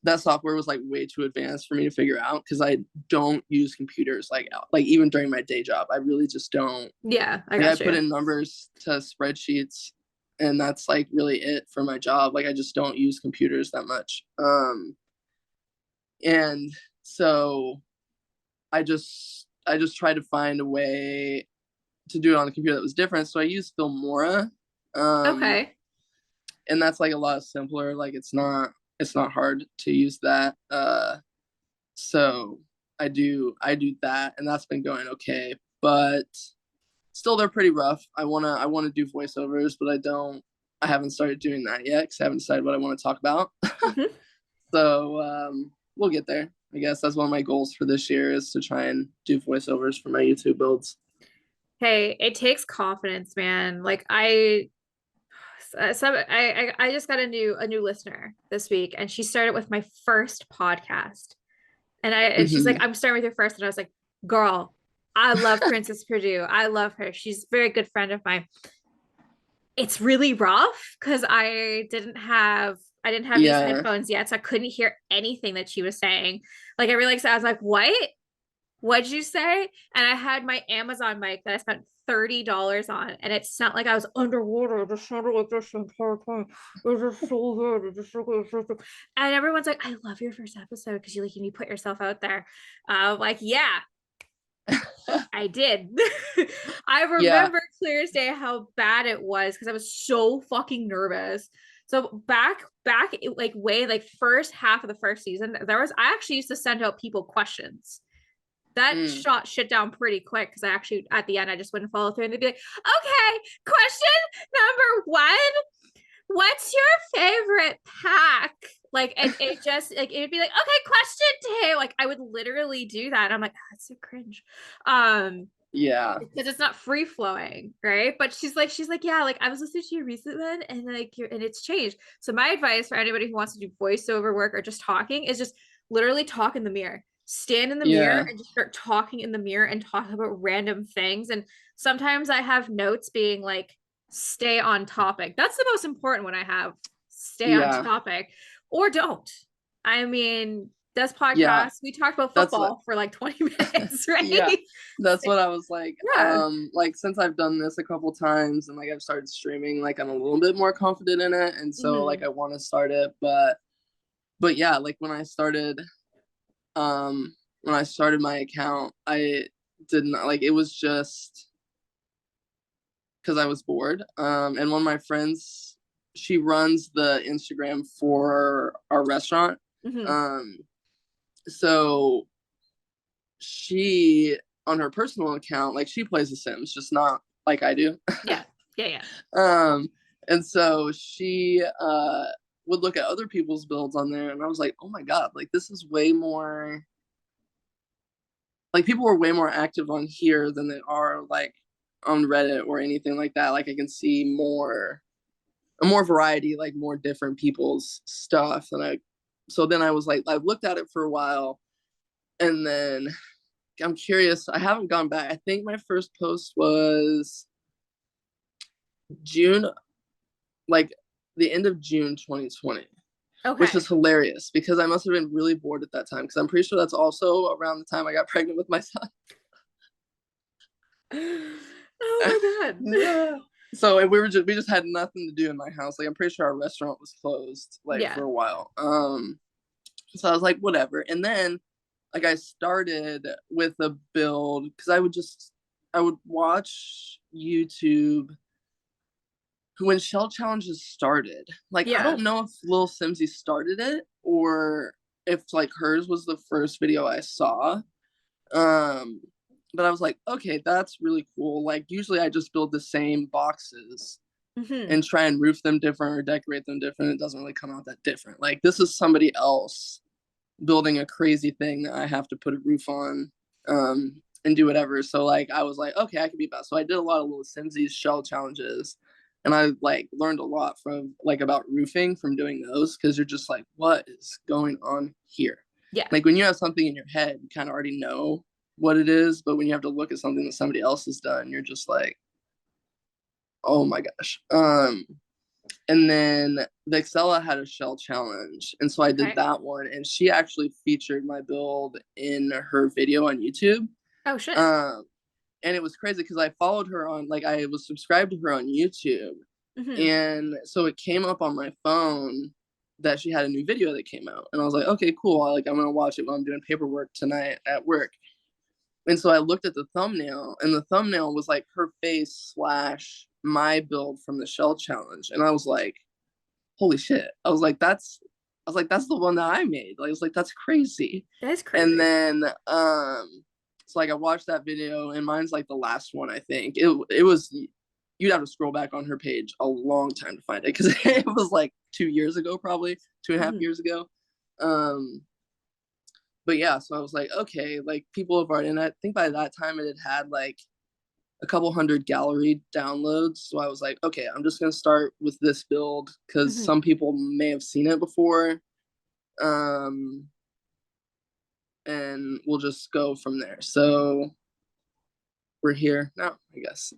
that software was like way too advanced for me to figure out because I don't use computers like even during my day job. I really just don't. Yeah, I Like I got put you. in numbers to spreadsheets, and that's like really it for my job. Like I just don't use computers that much. And so I just tried to find a way to do it on the computer that was different. So I used Filmora. Um, Okay. and that's like a lot simpler. Like it's not hard to use that. So I do that, and that's been going okay. But still, they're pretty rough. I wanna do voiceovers, but I haven't started doing that yet because I haven't decided what I want to talk about. Mm-hmm. So we'll get there. I guess that's one of my goals for this year is to try and do voiceovers for my YouTube builds. Hey, it takes confidence, man. Like I just got a new listener this week, and she started with my first podcast, and she's like, Mm-hmm. I'm starting with your first, and I was like, girl, I love Princess Purdue. I love her. She's a very good friend of mine. It's really rough because I didn't have these Yeah. headphones yet, so I couldn't hear anything that she was saying. Like I realized I was like, what? What'd you say? And I had my Amazon mic that I spent $30 on, and it sounded like I was underwater. It just sounded like this the entire time. It was just so good. It just so good. So good. And everyone's like, I love your first episode because you put yourself out there. Like, yeah, I did. I Yeah. remember clear as day how bad it was because I was so fucking nervous. So back like way like first half of the first season, I actually used to send out people questions that Mm. shot shit down pretty quick because I actually at the end I just wouldn't follow through and they'd be like, okay, question number 1, what's your favorite pack? Like it just like it'd be like, okay, question 2. Like I would literally do that. And I'm like, oh, that's so cringe. Yeah. Because it's not free flowing, right? But she's like, yeah, like I was listening to your recent one and like you're and it's changed. So my advice for anybody who wants to do voiceover work or just talking is just literally talk in the mirror. Stand in the mirror Yeah. and just start talking in the mirror and talk about random things. And sometimes I have notes being like, stay on topic. That's the most important one I have. Stay on Yeah. topic or don't. I mean, this Yeah. podcast, we talked about That's what football for like 20 minutes, right? yeah. That's what I was like. Yeah. Like since I've done this a couple times and like I've started streaming, like I'm a little bit more confident in it. And so like Mhm. I want to start it. But yeah, like when I started my account, I did not like it was just because I was bored. And one of my friends, she runs the Instagram for our restaurant. Mhm. Um, so she on her personal account, like she plays The Sims, just not like I do. Yeah. Yeah. Yeah. um, and so she would look at other people's builds on there, and I was like, oh my god, like this is way more. Like people are way more active on here than they are like on Reddit or anything like that. Like I can see more variety, like more different people's stuff. And I so then I was like, I've looked at it for a while, and then I'm curious. I haven't gone back. I think my first post was June, like the end of June 2020, which Okay. is hilarious because I must have been really bored at that time because I'm pretty sure that's also around the time I got pregnant with my son. Oh my God. Yeah. So we just had nothing to do in my house. Like I'm pretty sure our restaurant was closed like Yeah. for a while. So I was like, whatever. And then like I started with a build because I would watch YouTube when shell challenges started. Like I Yeah. don't know if Lil Simsy started it or if like hers was the first video I saw. Um, but I was like, okay, that's really cool. Like usually I just build the same boxes Hmm. and try and roof them different or decorate them different. It doesn't really come out that different. Like this is somebody else building a crazy thing that I have to put a roof on and do whatever. So like I was like, okay, I can be best. So I did a lot of little Simsies shell challenges. And I like learned a lot from like about roofing from doing those because you're just like, what is going on here? Yeah. Like when you have something in your head, you kind of already know what it is, but when you have to look at something that somebody else has done, you're just like, oh my gosh. And then the Vexella had a shell challenge, and so I did Okay. that one, and she actually featured my build in her video on YouTube. Oh shit. Um, and it was crazy because I followed her on, like, I was subscribed to her on YouTube, Hmm. and so it came up on my phone that she had a new video that came out, and I was like, okay, cool. Like, I'm gonna watch it while I'm doing paperwork tonight at work. And so I looked at the thumbnail, and the thumbnail was like her face slash my build from the shell challenge, and I was like, holy shit. I was like, that's the one that I made. Like I was like, that's crazy. That's And crazy. then so like I watched that video and mine's like the last one, I think. It was you'd have to scroll back on her page a long time to find it because it was like 2 years ago, probably 2.5 years ago. Um but yeah, so I was like, okay, like people have already, and I think by that time it had like a couple hundred gallery downloads. So I was like, okay, I'm just gonna start with this build because Hmm. some people may have seen it before. Um, and we'll just go from there. So we're here now, I guess.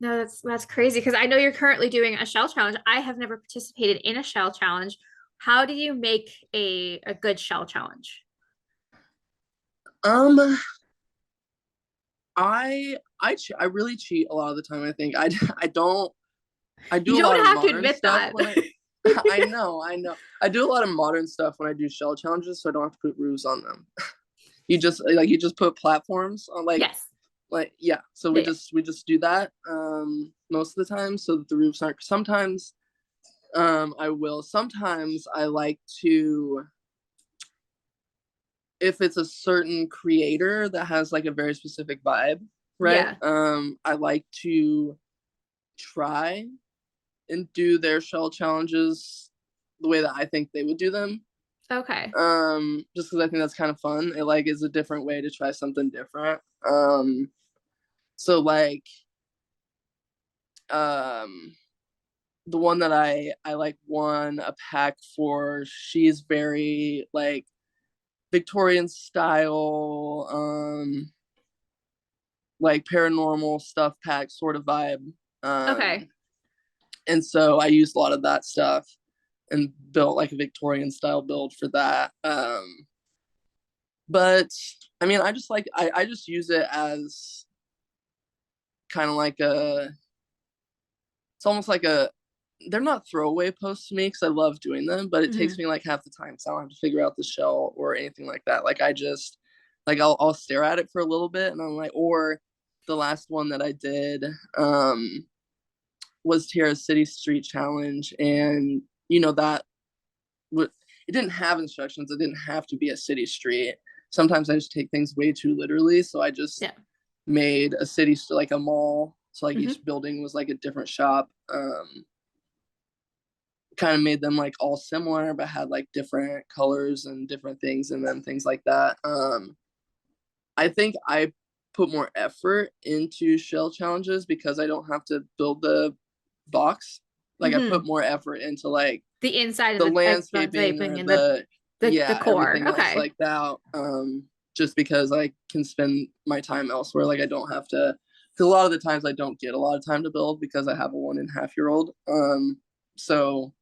No, that's crazy because I know you're currently doing a shell challenge. I have never participated in a shell challenge. How do you make a good shell challenge? Um, I really cheat a lot of the time. I think I don't. I You do a lot don't of have to modern admit stuff that. when I. I know. I do a lot of modern stuff when I do shell challenges, so I don't have to put roofs on them. You just put platforms on Yes. yeah. So Yeah, yeah. we just do that most of the time so that the roofs aren't. Sometimes I will. Sometimes I like to, if it's a certain creator that has like a very specific vibe, right? Yeah. I like to try and do their shell challenges the way that I think they would do them. Okay. Just because I think that's kind of fun. It like is a different way to try something different. So like um the one that I like won a pack for, she's very like Victorian style, like paranormal stuff pack sort of vibe. Okay. Um, and so I used a lot of that stuff and built like a Victorian style build for that. But I mean, I just use it as kind of like it's almost like they're not throwaway posts to me because I love doing them, but it takes Hmm. me like half the time, so I don't have to figure out the shell or anything like that. Like I just like I'll stare at it for a little bit and I'm like, or the last one that I did was Tierra's City Street Challenge, and that would it didn't have instructions. It didn't have to be a city street. Sometimes I just take things way too literally, so I just Yeah. made a city like a mall. So like Hmm. each building was like a different shop. Kind of made them like all similar but had like different colors and different things in them, things like that. I think I put more effort into shell challenges because I don't have to build the box. Like I put Hmm. more effort into like The inside of the the landscaping landscaping or and the the yeah, core. everything else Okay. like that. Just because I can spend my time elsewhere. Like I don't have to, because a lot of the times I don't get a lot of time to build because I have a 1.5 year old. So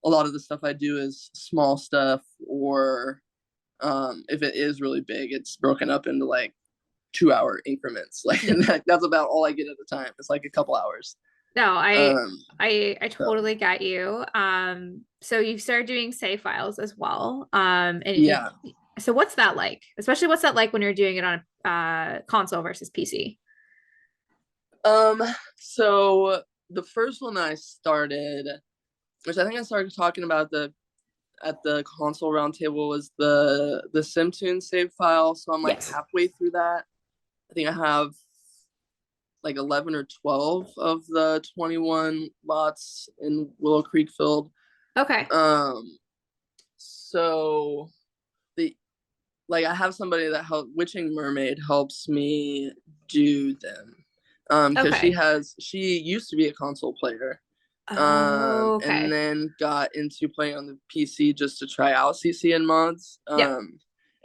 a lot of the stuff I do is small stuff, or if it is really big, it's broken up into like 2 hour increments. Like Yeah. that's about all I get at the time. It's like a couple hours. No, Um, I so totally get you. So you started doing save files as well. yeah. So what's that like? Especially what's that like when you're doing it on a console versus PC? Um, so the first one that I started, which I think I started talking about at the console roundtable, was the SimTune save file. So I'm like Yes. halfway through that. I think I have like 11 or 12 of the 21 lots in Willow Creek filled. Okay. Um, so the like I have somebody that help Witching Mermaid helps me do them. Because Okay. she used to be a console player. And Okay. then got into playing on the PC just to try out CCN mods. Yep.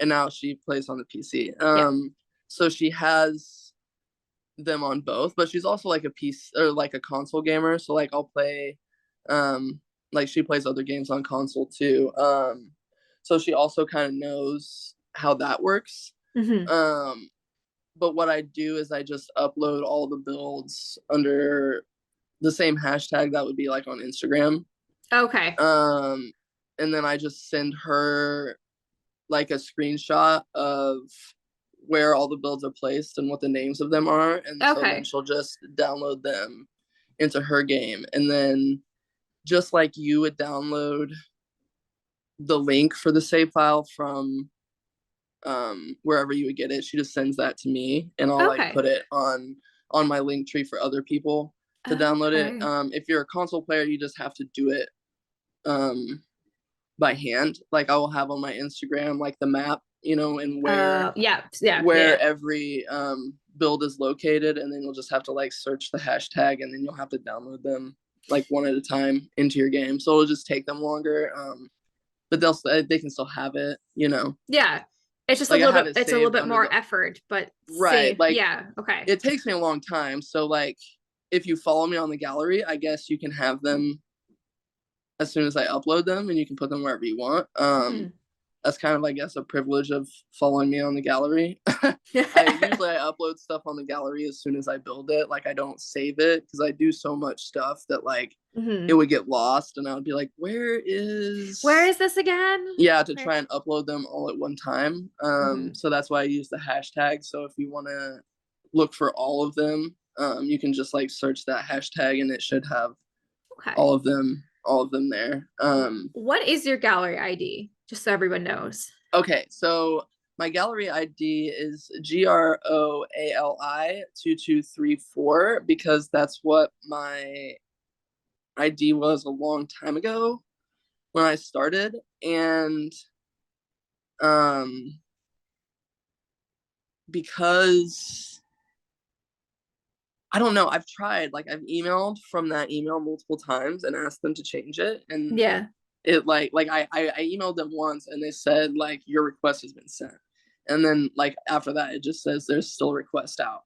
And now she plays on the PC. Yep. So she has them on both, but she's also like a piece or like a console gamer. So like I'll play, like she plays other games on console too. So she also kind of knows how that works. Hmm. Um, but what I do is I just upload all the builds under the same hashtag that would be like on Instagram. Okay. Um, and then I just send her like a screenshot of where all the builds are placed and what the names of them are. And so then Okay. she'll just download them into her game. And then just like you would download the link for the save file from wherever you would get it, she just sends that to me and I'll like Okay. put it on my link tree for other people to download it. Okay. If you're a console player, you just have to do it um by hand. Like I will have on my Instagram like the map, and Yeah. Yeah. where Yeah. every build is located, and then you'll just have to like search the hashtag, and then you'll have to download them like one at a time into your game. So it'll just take them longer, but they can still have it. Yeah. It's just a Like I little have bit, it it's a little saved bit under more the effort, but right. safe. Like Yeah. Okay. it takes me a long time. So like if you follow me on the gallery, I guess you can have them as soon as I upload them, and you can put them wherever you want. Hmm. that's kind of, I guess, a privilege of following me on the gallery. I upload stuff on the gallery as soon as I build it. Like I don't save it because I do so much stuff that like it Mhm. would get lost, and I would be like, Where is this again? yeah, to Where? try and upload them all at one time. Mhm. So that's why I use the hashtag. So if you want to look for all of them, you can just like search that hashtag, and it should have Okay. all of them there. What is your gallery ID? Just so everyone knows. Okay, so my gallery ID is GROALI 2234 because that's what my ID was a long time ago when I started, and um, because I don't know, I've tried, like I've emailed from that email multiple times and asked them to change it, and Yeah. it I emailed them once and they said like your request has been sent, and then like after that it just says there's still a request out,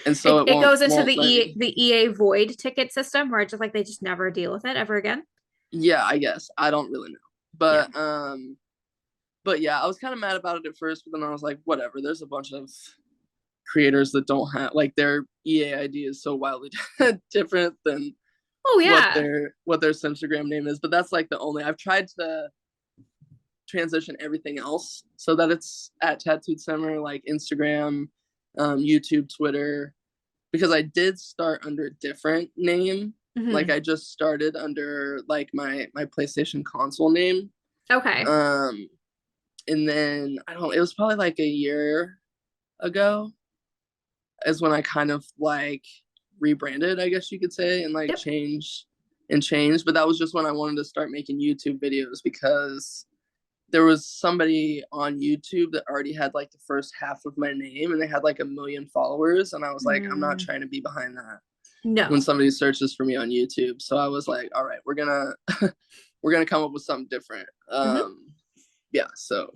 and so It, it it won't goes into won't let me. the EA void ticket system where it's just like they just never deal with it ever again. Yeah, I guess I don't really know, Yeah. but yeah, I was kind of mad about it at first, but then I was like, whatever, there's a bunch of creators that don't have like their EA ID is so wildly different than Oh yeah. what their Instagram name is, but that's like the only. I've tried to transition everything else so that it's at Tattooed Summer, like Instagram, YouTube, Twitter, because I did start under a different name. Like Hmm. I just started under like my PlayStation console name. Okay. Um, and then I don't. It was probably like a year ago is when I kind of like rebranded, I guess you could say, and like Yep. changed. But that was just when I wanted to start making YouTube videos because there was somebody on YouTube that already had like the first half of my name and they had like 1 million followers. And I was like, I'm not Mm, trying to be behind that when no. somebody searches for me on YouTube. So I was like, all right, we're gonna come up with something different. Hmm. Yeah, so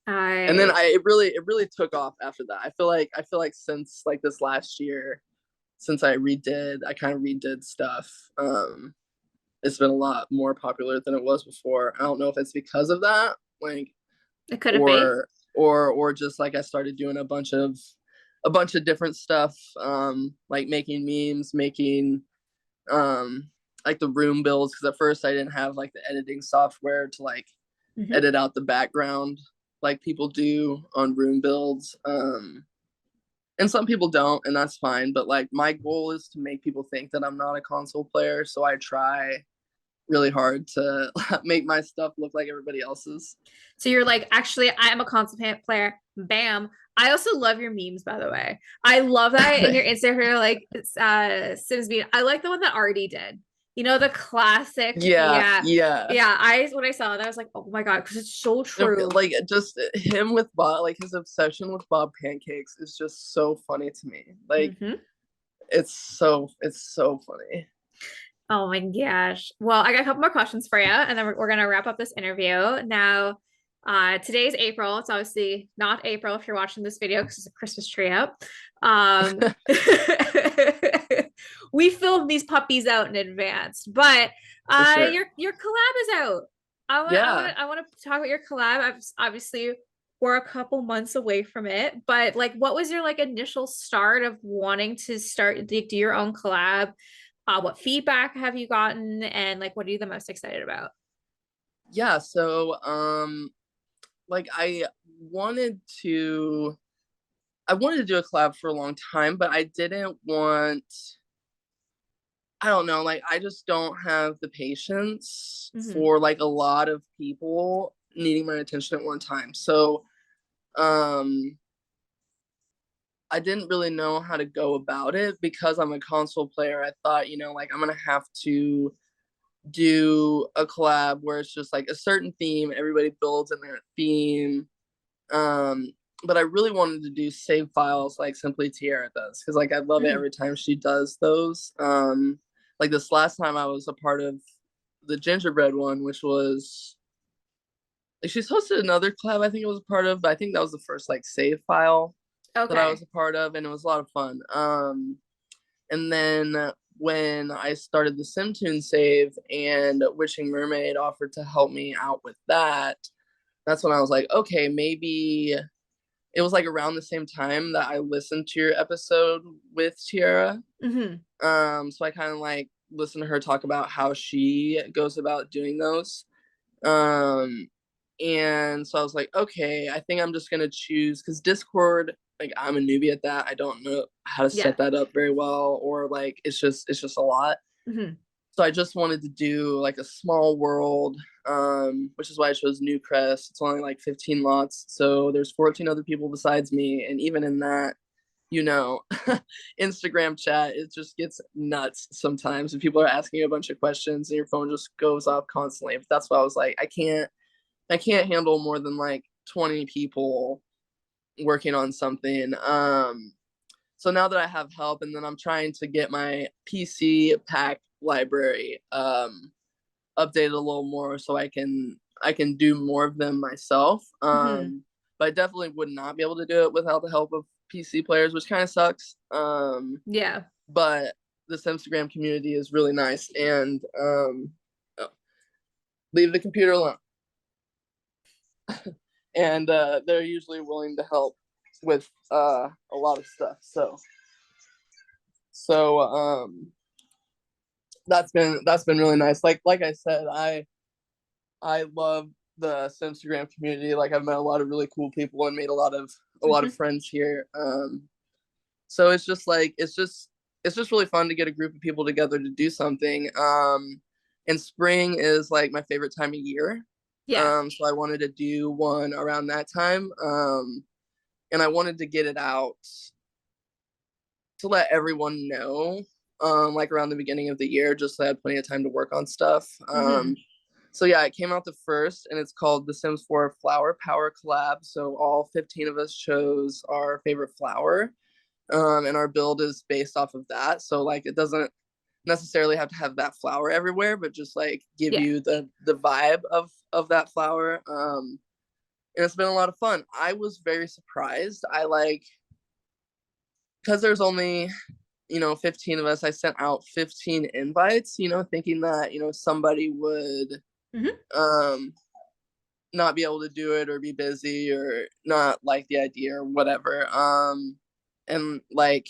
and then I it really took off after that. I feel like since like this last year, since I kind of redid stuff, it's been a lot more popular than it was before. I don't know if it's because of that, like, it couldn't be. or or just like I started doing a bunch of different stuff, like making memes, making um like the room builds, because at first I didn't have like the editing software to like Hmm. edit out the background like people do on room builds. And some people don't, and that's fine. But like my goal is to make people think that I'm not a console player, so I try really hard to make my stuff look like everybody else's. So you're like, actually, I'm a console player. Bam. I also love your memes, by the way. I love that in your Instagram, like Sims being. I like the one that Artie did. You know, the classic. Yeah, Yeah. yeah. Yeah. I when I saw that, I was like, oh my God, because it's so true. Like just him with Bob, like his obsession with Bob pancakes is just so funny to me. Like Hmm. it's so funny. Oh my gosh. Well, I got a couple more questions for you, and then we're gonna wrap up this interview. Now, today's April. It's obviously not April if you're watching this video because it's a Christmas tree up. Um, we filmed these puppies out in advance, but For sure. your collab is out. Yeah. I want to talk about your collab. Obviously we're a couple months away from it, but like, what was your like initial start of wanting to start do your own collab? What feedback have you gotten, and like, what are you the most excited about? Yeah, so like wanted to I wanted to do a collab for a long time, but I didn't want, I don't know, like I just don't have the patience Mm-hmm. for like a lot of people needing my attention at one time. So um I didn't really know how to go about it because I'm a console player. I thought, like I'm gonna have to do a collab where it's just like a certain theme, everybody builds in their theme. Um, but I really wanted to do save files like Simply Tiara does because like I love it Mm-hmm. every time she does those. Like this last time I was a part of the gingerbread one, which was like she's hosted another collab I think it was a part of, but I think that was the first like save file that I was Okay. a part of, and it was a lot of fun. And then when I started the SimTune save and Witching Mermaid offered to help me out with that, that's when I was like, okay, maybe it was like around the same time that I listened to your episode with Tiara. Mm-hmm. So I kind of like listened to her talk about how she goes about doing those. Um, and so I was like, okay, I think I'm just gonna choose because Discord, like I'm a newbie at that. I don't know how to Yeah. set that up very well, or like it's just a lot. Mm-hmm. So I just wanted to do like a small world, which is why I chose Newcrest. It's only like 15 lots, so there's 14 other people besides me, and even in that, you know, Instagram chat, it just gets nuts sometimes. And people are asking you a bunch of questions, and your phone just goes off constantly. But that's why I was like, I can't handle more than like 20 people working on something. So now that I have help, and then I'm trying to get my PC pack library updated a little more so I can do more of them myself. Mm-hmm. But I definitely would not be able to do it without the help of PC players, which kind of sucks. Yeah. But this Instagram community is really nice, and oh, leave the computer alone. And they're usually willing to help with a lot of stuff. So that's been really nice. Like I said, I love the Instagram community. Like I've met a lot of really cool people and made a lot of Mm-hmm. friends here. So it's just like it's just really fun to get a group of people together to do something. And spring is like my favorite time of year. Yeah. So I wanted to do one around that time. And I wanted to get it out to let everyone know, like around the beginning of the year, just so I had plenty of time to work on stuff. Mm-hmm. So yeah, it came out the first, and it's called The Sims 4 Flower Power Collab. So all 15 of us chose our favorite flower, and our build is based off of that. So like, it doesn't necessarily have to have that flower everywhere, but just like give Yeah. you the vibe of that flower. And it's been a lot of fun. I was very surprised. I like because there's only 15 of us. I sent out 15 invites, thinking that somebody would Mm-hmm. um not be able to do it or be busy or not like the idea or whatever. And like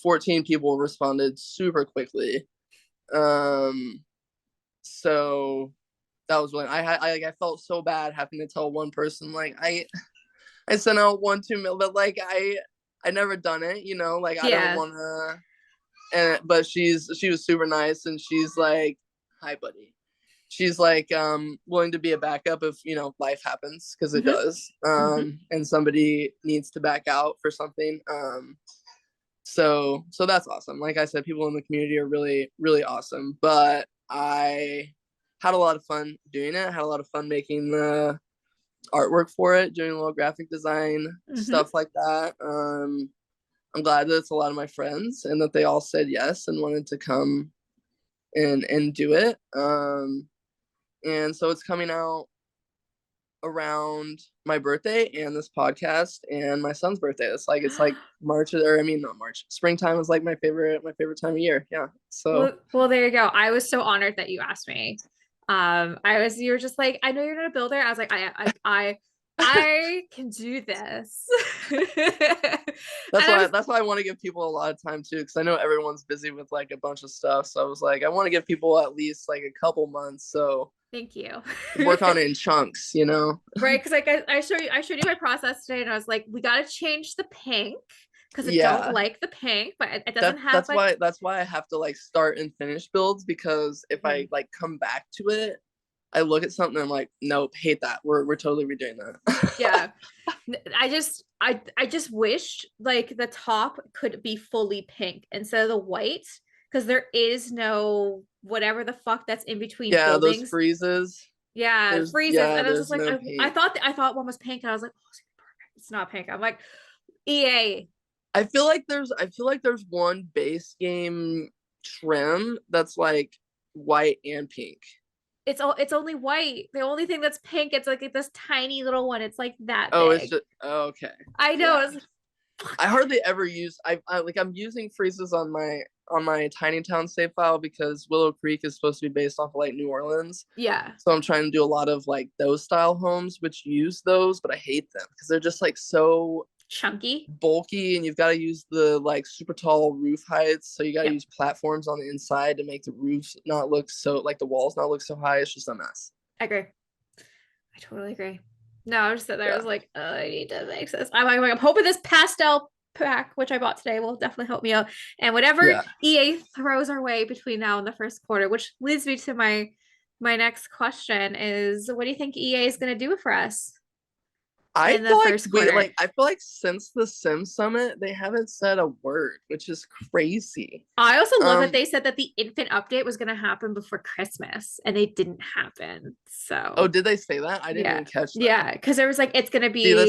14 people responded super quickly. Um, so that was when I felt so bad having to tell one person like I sent out 1-2 mil, but like I never done it, like I don't Yeah. want to. And but she was super nice, and she's like, "Hi, buddy." She's like willing to be a backup if life happens, because it Mm-hmm. does, Mm-hmm. and somebody needs to back out for something. So that's awesome. Like I said, people in the community are really really awesome. But I had a lot of fun doing it. I had a lot of fun making the artwork for it, doing a little graphic design Mm-hmm. stuff like that. I'm glad that it's a lot of my friends and that they all said yes and wanted to come and do it. And so it's coming out around my birthday and this podcast and my son's birthday. It's like March, or I mean not March. Springtime is like my favorite time of year. Yeah. So Well, there you go. I was so honored that you asked me. You were just like, I know you're not a builder. I was like, I can do this. that's And I why was, that's why I want to give people a lot of time too, because I know everyone's busy with like a bunch of stuff. So I was like, I want to give people at least like a couple months, so thank you. work on it in chunks. Right, because like I showed you my process today, and I was like, we got to change the pink because I don't Yeah. like the pink, but it doesn't that have that's like. why that's why I have to like start and finish builds, because if I Mhm. like come back to it, I look at something and I'm like, nope, hate that. We're totally redoing that. Yeah, I just wished like the top could be fully pink instead of the white, because there is no whatever the fuck that's in between Yeah, those buildings. freezes. Yeah, it There's freezes, yeah, and I was just there's like, no I thought one was pink, and I was like, oh, it's perfect. It's not pink. I'm like, EA. I feel like there's one base game trim that's like white and pink. It's only white. The only thing that's pink, it's like this tiny little one. It's like that Oh, it's big. just oh, okay. I know. Yeah. I hardly ever use. I'm using freezes on my Tiny Town save file because Willow Creek is supposed to be based off of like New Orleans. Yeah. So I'm trying to do a lot of like those style homes, which use those, but I hate them because they're just like so Chunky. bulky, and you've got to use the like super tall roof heights. So you got to Yep. use platforms on the inside to make the roofs not look so like the walls not look so high. It's just a mess. I agree. I totally agree. No, I was sitting there. I Yeah. was like, oh, I need to make this. I'm hoping this pastel pack, which I bought today, will definitely help me out. And whatever Yeah. EA throws our way between now and the first quarter, which leads me to my next question is, what do you think EA is going to do for us I in the feel like first quarter? I feel like since the Sim Summit, they haven't said a word, which is crazy. I also love that Um, they said that the infant update was going to happen before Christmas, and it didn't happen. oh, So did they say that? I didn't yeah, even catch that. yeah, because there was like See,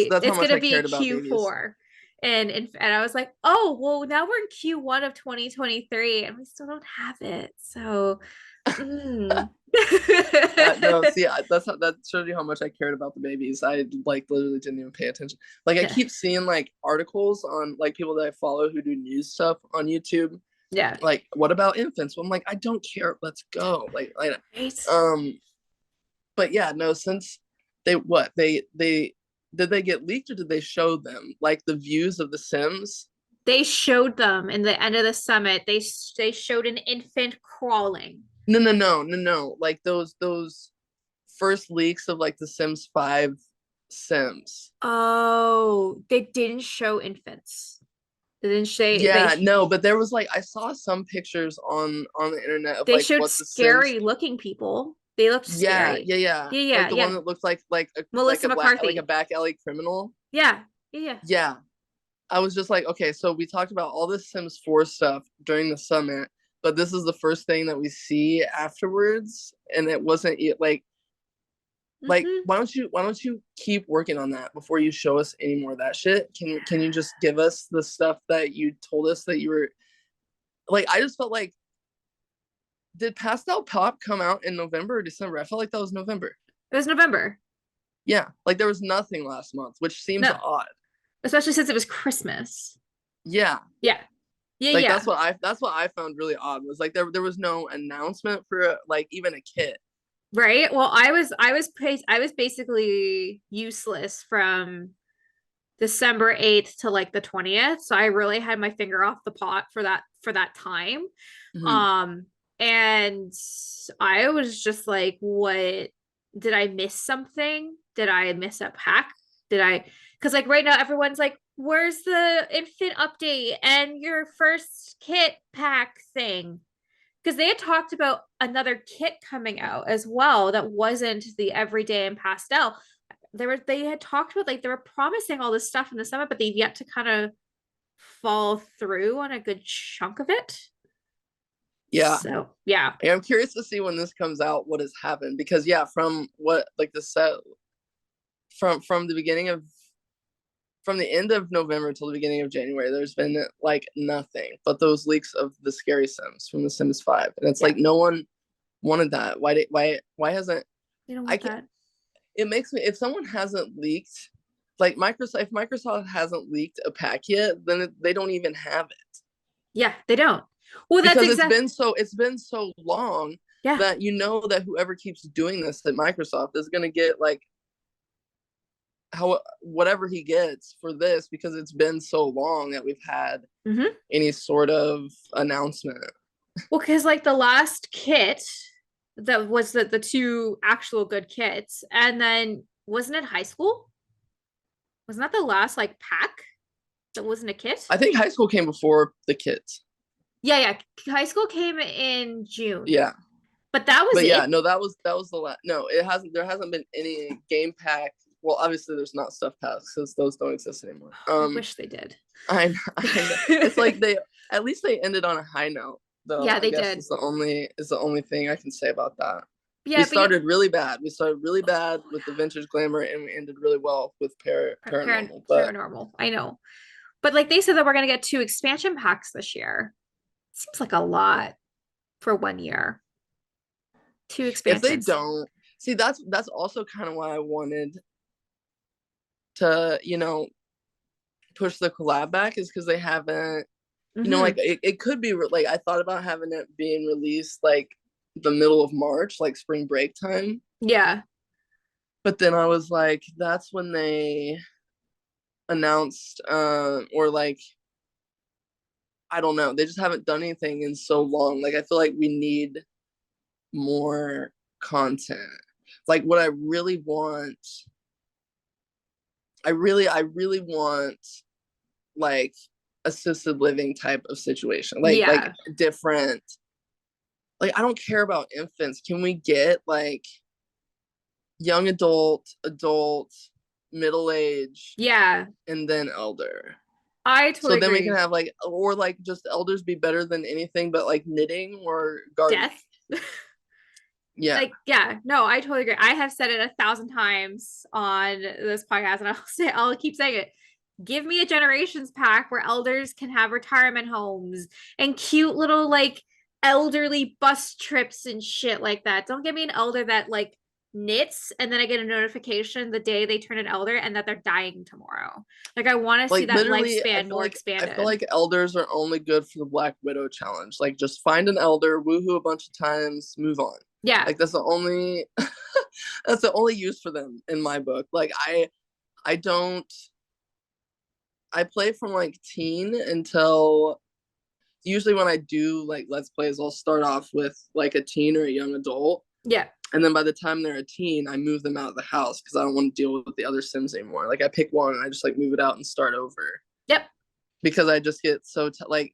that's how it's much gonna I be cared about babies. Q4, and I was like, oh well, now we're in Q1 of 2023, and we still don't have it. So, mm. No, see, that shows you how much I cared about the babies. I like literally didn't even pay attention. Like I Yeah, keep seeing like articles on like people that I follow who do news stuff on YouTube. yeah, Like, what about infants? Well, I'm like, I don't care. Let's go. right. Um, but yeah, no. Since they did they get leaked or did they show them like the views of the Sims? They showed them in the end of the summit. They showed an infant crawling. No. Like those first leaks of like the Sims 5 Sims. Oh, they didn't show infants. They didn't say Yeah, no, but there was like I saw some pictures on the internet of they like showed what the Sims. scary looking people. They looked Yeah, scary. yeah, yeah. Yeah, yeah, Like the one yeah. that looked like Melissa like a McCarthy. back alley criminal. Yeah, yeah, yeah. Yeah. I was just like, okay, so we talked about all this Sims 4 stuff during the summit, but this is the first thing that we see afterwards, and it wasn't like Mm-hmm. why don't you keep working on that before you show us any more of that shit? Can you just give us the stuff that you told us that you were like I just felt like did Pastel Pop come out in November or December? I felt like that was November. It was November. Yeah, like there was nothing last month, which seems No, odd. especially since it was Christmas. Yeah, Yeah, yeah, like yeah. that's what I found really odd was like there was no announcement for like even a kit. Right. Well, I was basically useless from December 8th to like the 20th. So I really had my finger off the pot for that time. Mm-hmm. Um and I was just like, what did I miss something? Did I miss a pack? Did I because like right now everyone's like, where's the infant update and your first kit pack thing? Because they had talked about another kit coming out as well that wasn't the everyday and pastel. They had talked about like they were promising all this stuff in the summer, but they've yet to kind of fall through on a good chunk of it. Yeah, So yeah. I'm curious to see when this comes out what has happened because yeah, from what like the set from the beginning of from the end of November till the beginning of January, there's been like nothing but those leaks of the scary Sims from The Sims 5, and it's Yeah. like no one wanted that. Why hasn't You don't I want can that. It makes me if someone hasn't leaked like Microsoft if Microsoft hasn't leaked a pack yet, then they don't even have it Yeah, they don't. Well, that's because exact. it's been so long Yeah. that you know that whoever keeps doing this at Microsoft is going to get like how whatever he gets for this because it's been so long that we've had Mm-hmm. any sort of announcement. Well, because like the last kit that was the two actual good kits, and then wasn't it high school? Wasn't that the last like pack that wasn't a kit? I think high school came before the kids. Yeah, yeah. High school came in June, Yeah. but that was But yeah, it. no, that was the last. No, it hasn't. There hasn't been any game pack. Well, obviously, there's not stuff packs because those don't exist anymore. I wish they did. I know. It's like they at least they ended on a high note, though. Yeah, I they guess did. is the only thing I can say about that. We Yeah, but started really bad. We started really bad with the vintage glamour, and we ended really well with paranormal. But paranormal. I know, but like they said that we're gonna get two expansion packs this year. Seems like a lot for 1 year. Two if they expansions. don't see, that's also kind of why I wanted to push the collab back is because they haven't, like Mm-hmm. it could be like I thought about having it being released like the middle of March, like spring break time. Yeah. But then I was like, that's when they announced, or like, I don't know, they just haven't done anything in so long. Like I feel like we need more content. Like what I really want, I really want like assisted living type of situation. Like Yeah. different. Like I don't care about infants. Can we get like young adult, middle age, Yeah. and then elder? I So totally then we can agree. have like, or like just elders be better than anything but like knitting or gardening. Death. Yeah. Like, yeah, no, I totally agree. I have said it 1,000 times on this podcast, and I'll keep saying it. Give me a generations pack where elders can have retirement homes and cute little like elderly bus trips and shit like that. Don't give me an elder that like knits and then I get a notification the day they turn an elder and that they're dying tomorrow. Like I want to see Like that literally, lifespan more I feel expanded. like elders are only good for the Black Widow challenge. Like just find an elder, woohoo a bunch of times, move on. Yeah. Like that's the only that's the only use for them in my book. Like I don't I play from like teen until usually when I do like let's plays, I'll start off with like a teen or a young adult. Yeah. And then by the time they're a teen, I move them out of the house because I don't want to deal with the other Sims anymore. Like I pick one and I just like move it out and start over Yep. because I just get so like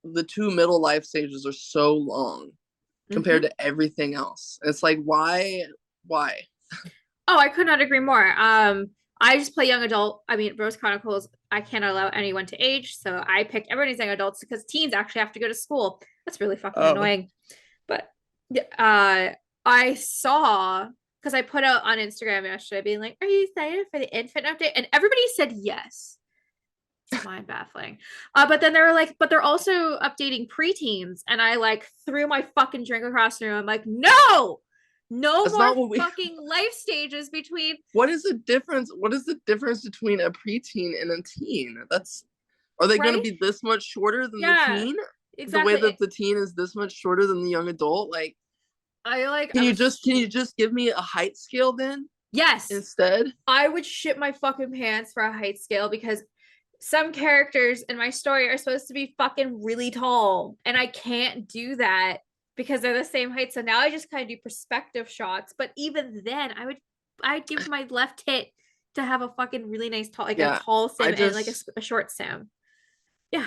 the two middle life stages are so long compared Mm-hmm. to everything else. It's like why? Oh, I could not agree more. I just play young adult. I mean, Rose Chronicles, I can't allow anyone to age, so I picked everybody's young adults because teens actually have to go to school. That's really fucking Oh, annoying. But I saw because I put out on Instagram yesterday being like, "Are you excited for the infant update?" And everybody said yes. It's mind baffling. But then they were like, but they're also updating preteens, and I like threw my fucking drink across the room. I'm like, no, no that's more not what we. fucking life stages between. What is the difference? What is the difference between a preteen and a teen? That's Are they going to Right? be this much shorter than the Yeah, teen? The way that exactly. the teen is this much shorter than the young adult? Like, I can was you just give me a height scale then yes, instead? I would shit my fucking pants for a height scale because some characters in my story are supposed to be fucking really tall, and I can't do that because they're the same height. So now I just kind of do perspective shots. But even then, I'd give my left hit to have a fucking really nice tall, like a Yeah, tall I sim and like just a short sim. Yeah.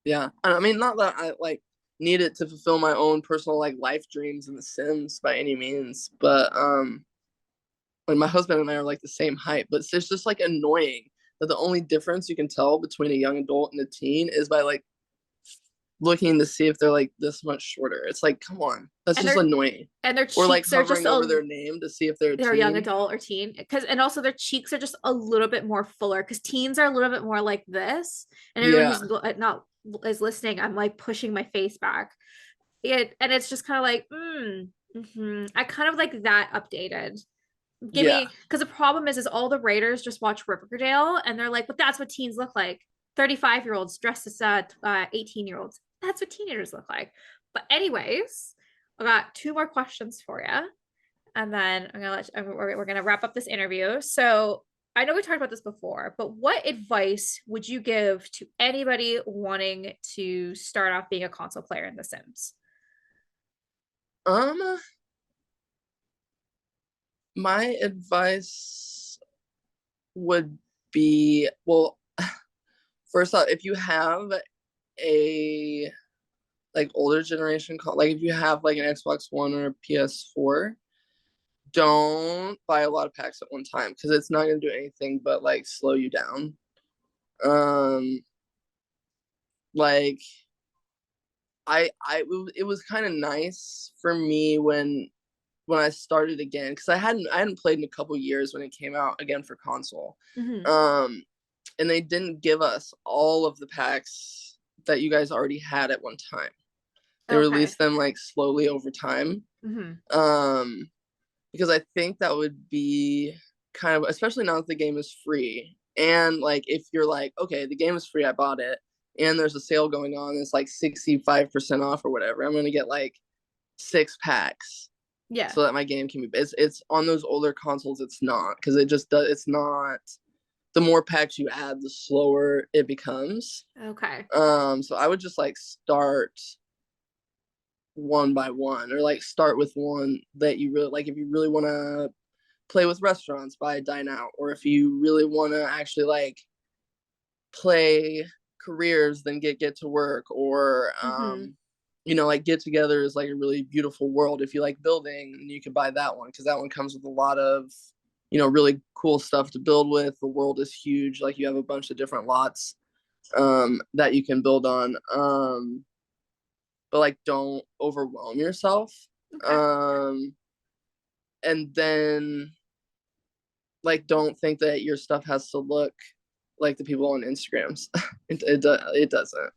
yeah. I mean, not that I like need it to fulfill my own personal like life dreams in The Sims by any means, but like my husband and I are like the same height, but it's just like annoying that the only difference you can tell between a young adult and a teen is by like looking to see if they're like this much shorter. It's like, come on, that's And just annoying. their Or like cheeks are just hovering over a their name to see if they're a they're young teen. adult or teen because and also their cheeks are just a little bit more fuller because teens are a little bit more like this and everyone Yeah, who's not is listening I'm like pushing my face back and it's just kind of like I kind of like that updated give yeah, me because the problem is all the raiders just watch Riverdale and they're like but that's what teens look like 35-year-olds dressed as 18-year-olds that's what teenagers look like but anyways I got two more questions for you and then we're gonna wrap up this interview. So I know we talked about this before, but what advice would you give to anybody wanting to start off being a console player in The Sims? um my advice would be, well, first off, if you have a like older generation like if you have like an Xbox One or a PS4, don't buy a lot of packs at one time because it's not going to do anything but like slow you down. um like it was kind of nice for me when I started again because I hadn't played in a couple years when it came out again for console. Mm-hmm. um and they didn't give us all of the packs that you guys already had at one time. They Okay. released them like slowly over time. Mm-hmm. um because I think that would be kind of, especially now that the game is free And like if you're like, okay, the game is free, I bought it, and there's a sale going on, it's like 65% off or whatever, I'm gonna get like 6 packs Yeah. so that my game can be, it's on those older consoles, it's not, because it just does, it's not, the more packs you add, the slower it becomes. Okay. So I would just like start one by one, or like start with one that you really like. If you really want to play with restaurants, buy Dine Out. Or if you really want to actually like play careers, then get to work. Or Mm-hmm. you know, like Get Together is like a really beautiful world. If you like building, you can buy that one, because that one comes with a lot of, you know, really cool stuff to build with. The world is huge. Like you have a bunch of different lots that you can build on. But like don't overwhelm yourself. Okay. Um and then like don't think that your stuff has to look like the people on Instagrams. It doesn't.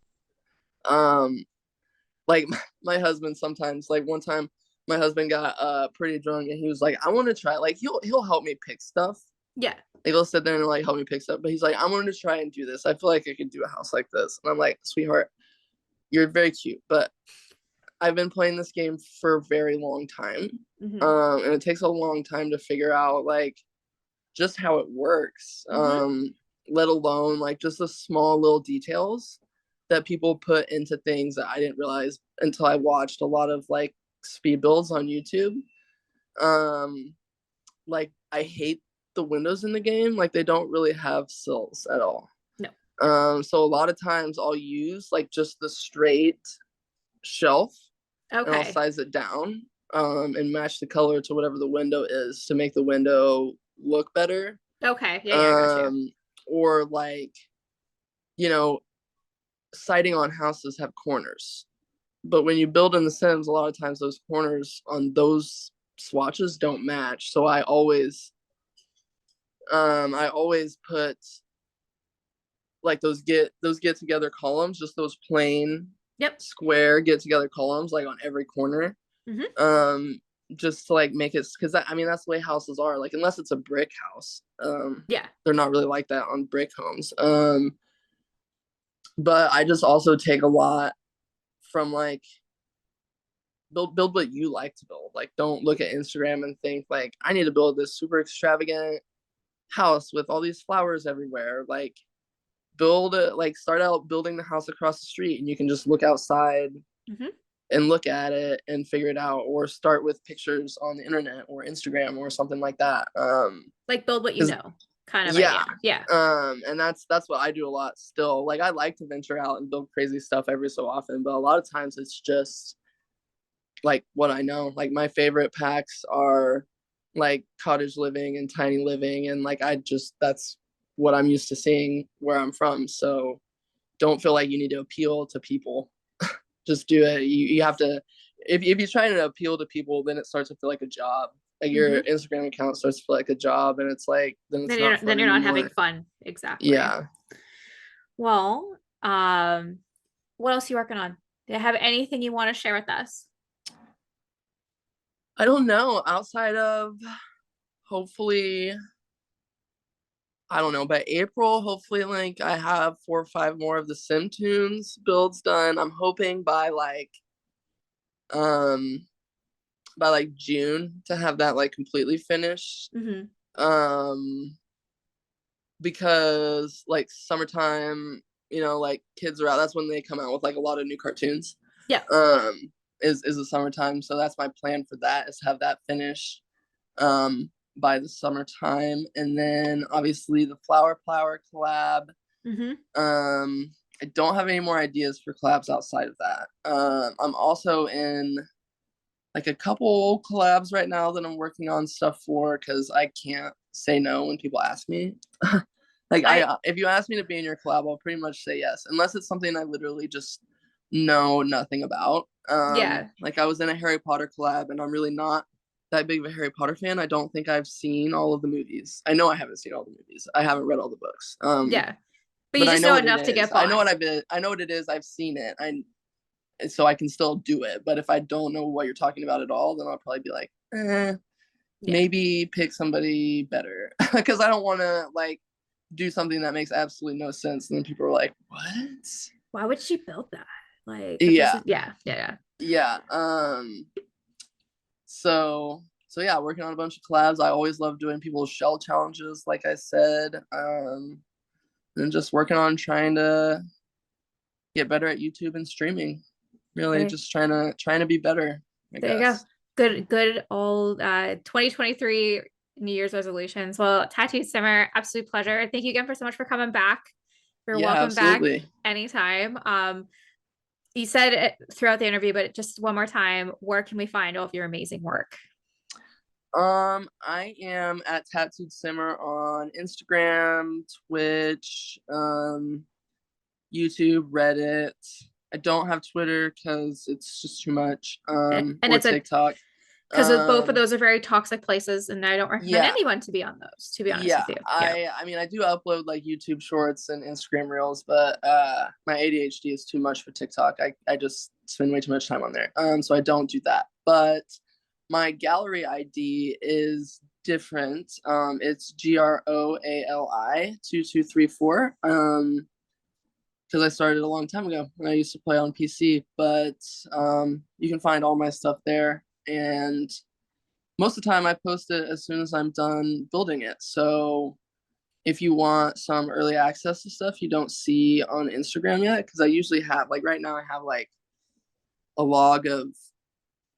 Um like my husband sometimes, like one time my husband got pretty drunk and he was like, I want to try, like he'll help me pick stuff. Yeah. Like he'll sit there and like help me pick stuff, but he's like, I'm going to try and do this. I feel like I could do a house like this. And I'm like, sweetheart, you're very cute, but I've been playing this game for a very long time. Mm-hmm. And it takes a long time to figure out like just how it works. Mm-hmm. Let alone like just the small little details that people put into things that I didn't realize until I watched a lot of like speed builds on YouTube. Um, like I hate the windows in the game. Like they don't really have sills at all. No. So a lot of times I'll use like just the straight shelf, and I'll Okay. size it down and match the color to whatever the window is to make the window look better. Okay. Yeah, yeah, I got you. Um, or like, you know, siding on houses have corners, but when you build in the Sims, a lot of times those corners on those swatches don't match. So I always put like those get together columns, just those plain Yep. square get together columns, like on every corner. Mm-hmm. Um, just to like make it, because I mean that's the way houses are. Like unless it's a brick house, Yeah. they're not really like that on brick homes. But I just also take a lot from like build what you like to build. Like don't look at Instagram and think like I need to build this super extravagant house with all these flowers everywhere. Like build it, like start out building the house across the street and you can just look outside Mm-hmm. and look at it and figure it out, or start with pictures on the internet or Instagram or something like that. Like build what you Because know, kind of yeah, idea. Yeah. and that's what I do a lot still. Like I like to venture out and build crazy stuff every so often, but a lot of times it's just like what I know. Like my favorite packs are like cottage living and tiny living, and like I just, that's what I'm used to seeing where I'm from. So don't feel like you need to appeal to people. Just do it. You have to, if you try to appeal to people, then it starts to feel like a job. Like your Mm-hmm. Instagram account starts to feel like a job, and it's like then it's Then you're not then fun you're not having anymore. fun. Exactly. Yeah. Well, what else are you working on? Do you have anything you want to share with us? I don't know. Outside of hopefully, I don't know, by April, hopefully like I have 4 or 5 more of the Sim Tunes builds done. I'm hoping um by like June to have that like completely finished. Mm-hmm. Um because like summertime, you know, like kids are out. That's when they come out with like a lot of new cartoons. Yeah. Um, is the summertime, so that's my plan for that, is have that finished by the summertime, and then obviously the Flower Flower collab. Mm-hmm. I don't have any more ideas for collabs outside of that. I'm also in like a couple collabs right now that I'm working on stuff for, because I can't say no when people ask me. Like I if you ask me to be in your collab, I'll pretty much say yes, unless it's something I literally just know nothing about. yeah. Like I was in a Harry Potter collab, and I'm really not that big of a Harry Potter fan. I don't think I've seen all of the movies. I know I haven't seen all the movies. I haven't read all the books. Yeah. But you But I just know know what it enough to is. get by. I know what it is. I've seen it. So I can still do it. But if I don't know what you're talking about at all, then I'll probably be like, Yeah. maybe pick somebody better, because I don't want to like do something that makes absolutely no sense, and then people are like, "What?" Why would she build that? Like that Yeah, doesn't, yeah, yeah, yeah. So yeah, working on a bunch of collabs. I always love doing people's shell challenges, like I said. And just working on trying to get better at YouTube and streaming. Really, yeah. just trying to be better, I There you go. guess. Good old 2023 New Year's resolutions. Well, Tattoo Simmer, absolute pleasure. Thank you again for so much for coming back. You're Yeah, welcome back absolutely. anytime. You said it throughout the interview, but just one more time, where can we find all of your amazing work? I am at Tattooed Simmer on Instagram, Twitch, YouTube, Reddit. I don't have Twitter because it's just too much. And Or it's a TikTok. because both of Um, those are very toxic places, and I don't recommend yeah, anyone to be on those, to be honest yeah. with you. Yeah. I mean, I do upload like YouTube Shorts and Instagram Reels, but my ADHD is too much for TikTok. I just spend way too much time on there. So I don't do that. But my gallery ID is different. It's GROALI 2234. Because I started a long time ago when I used to play on PC. But you can find all my stuff there, and most of the time I post it as soon as I'm done building it. So if you want some early access to stuff you don't see on Instagram yet, because I usually have like right now I have like a log of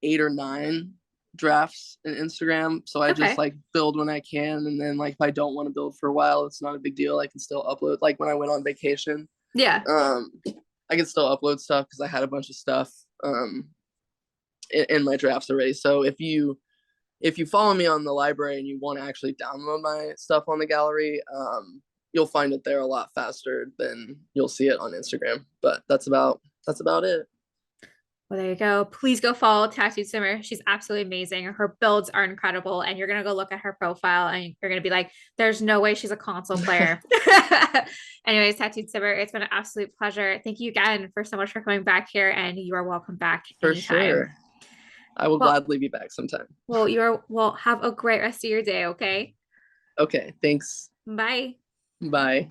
8 or 9 drafts in Instagram. So I just Okay. like build when I can, and then like if I don't want to build for a while, it's not a big deal. I can still upload. Like when I went on vacation, Yeah. um, I can still upload stuff because I had a bunch of stuff in my drafts already. So if you follow me on the library and you want to actually download my stuff on the gallery, you'll find it there a lot faster than you'll see it on Instagram. But that's about it. Well, there you go. Please go follow Tattooed Simmer. She's absolutely amazing. Her builds are incredible. And you're going to go look at her profile and you're going to be like, there's no way she's a console player. Anyways, Tattooed Simmer, it's been an absolute pleasure. Thank you again for so much for coming back here. And you are welcome back For anytime. sure. I will Well, gladly be back sometime. well, have a great rest of your day. Okay. Okay, thanks. Bye. Bye.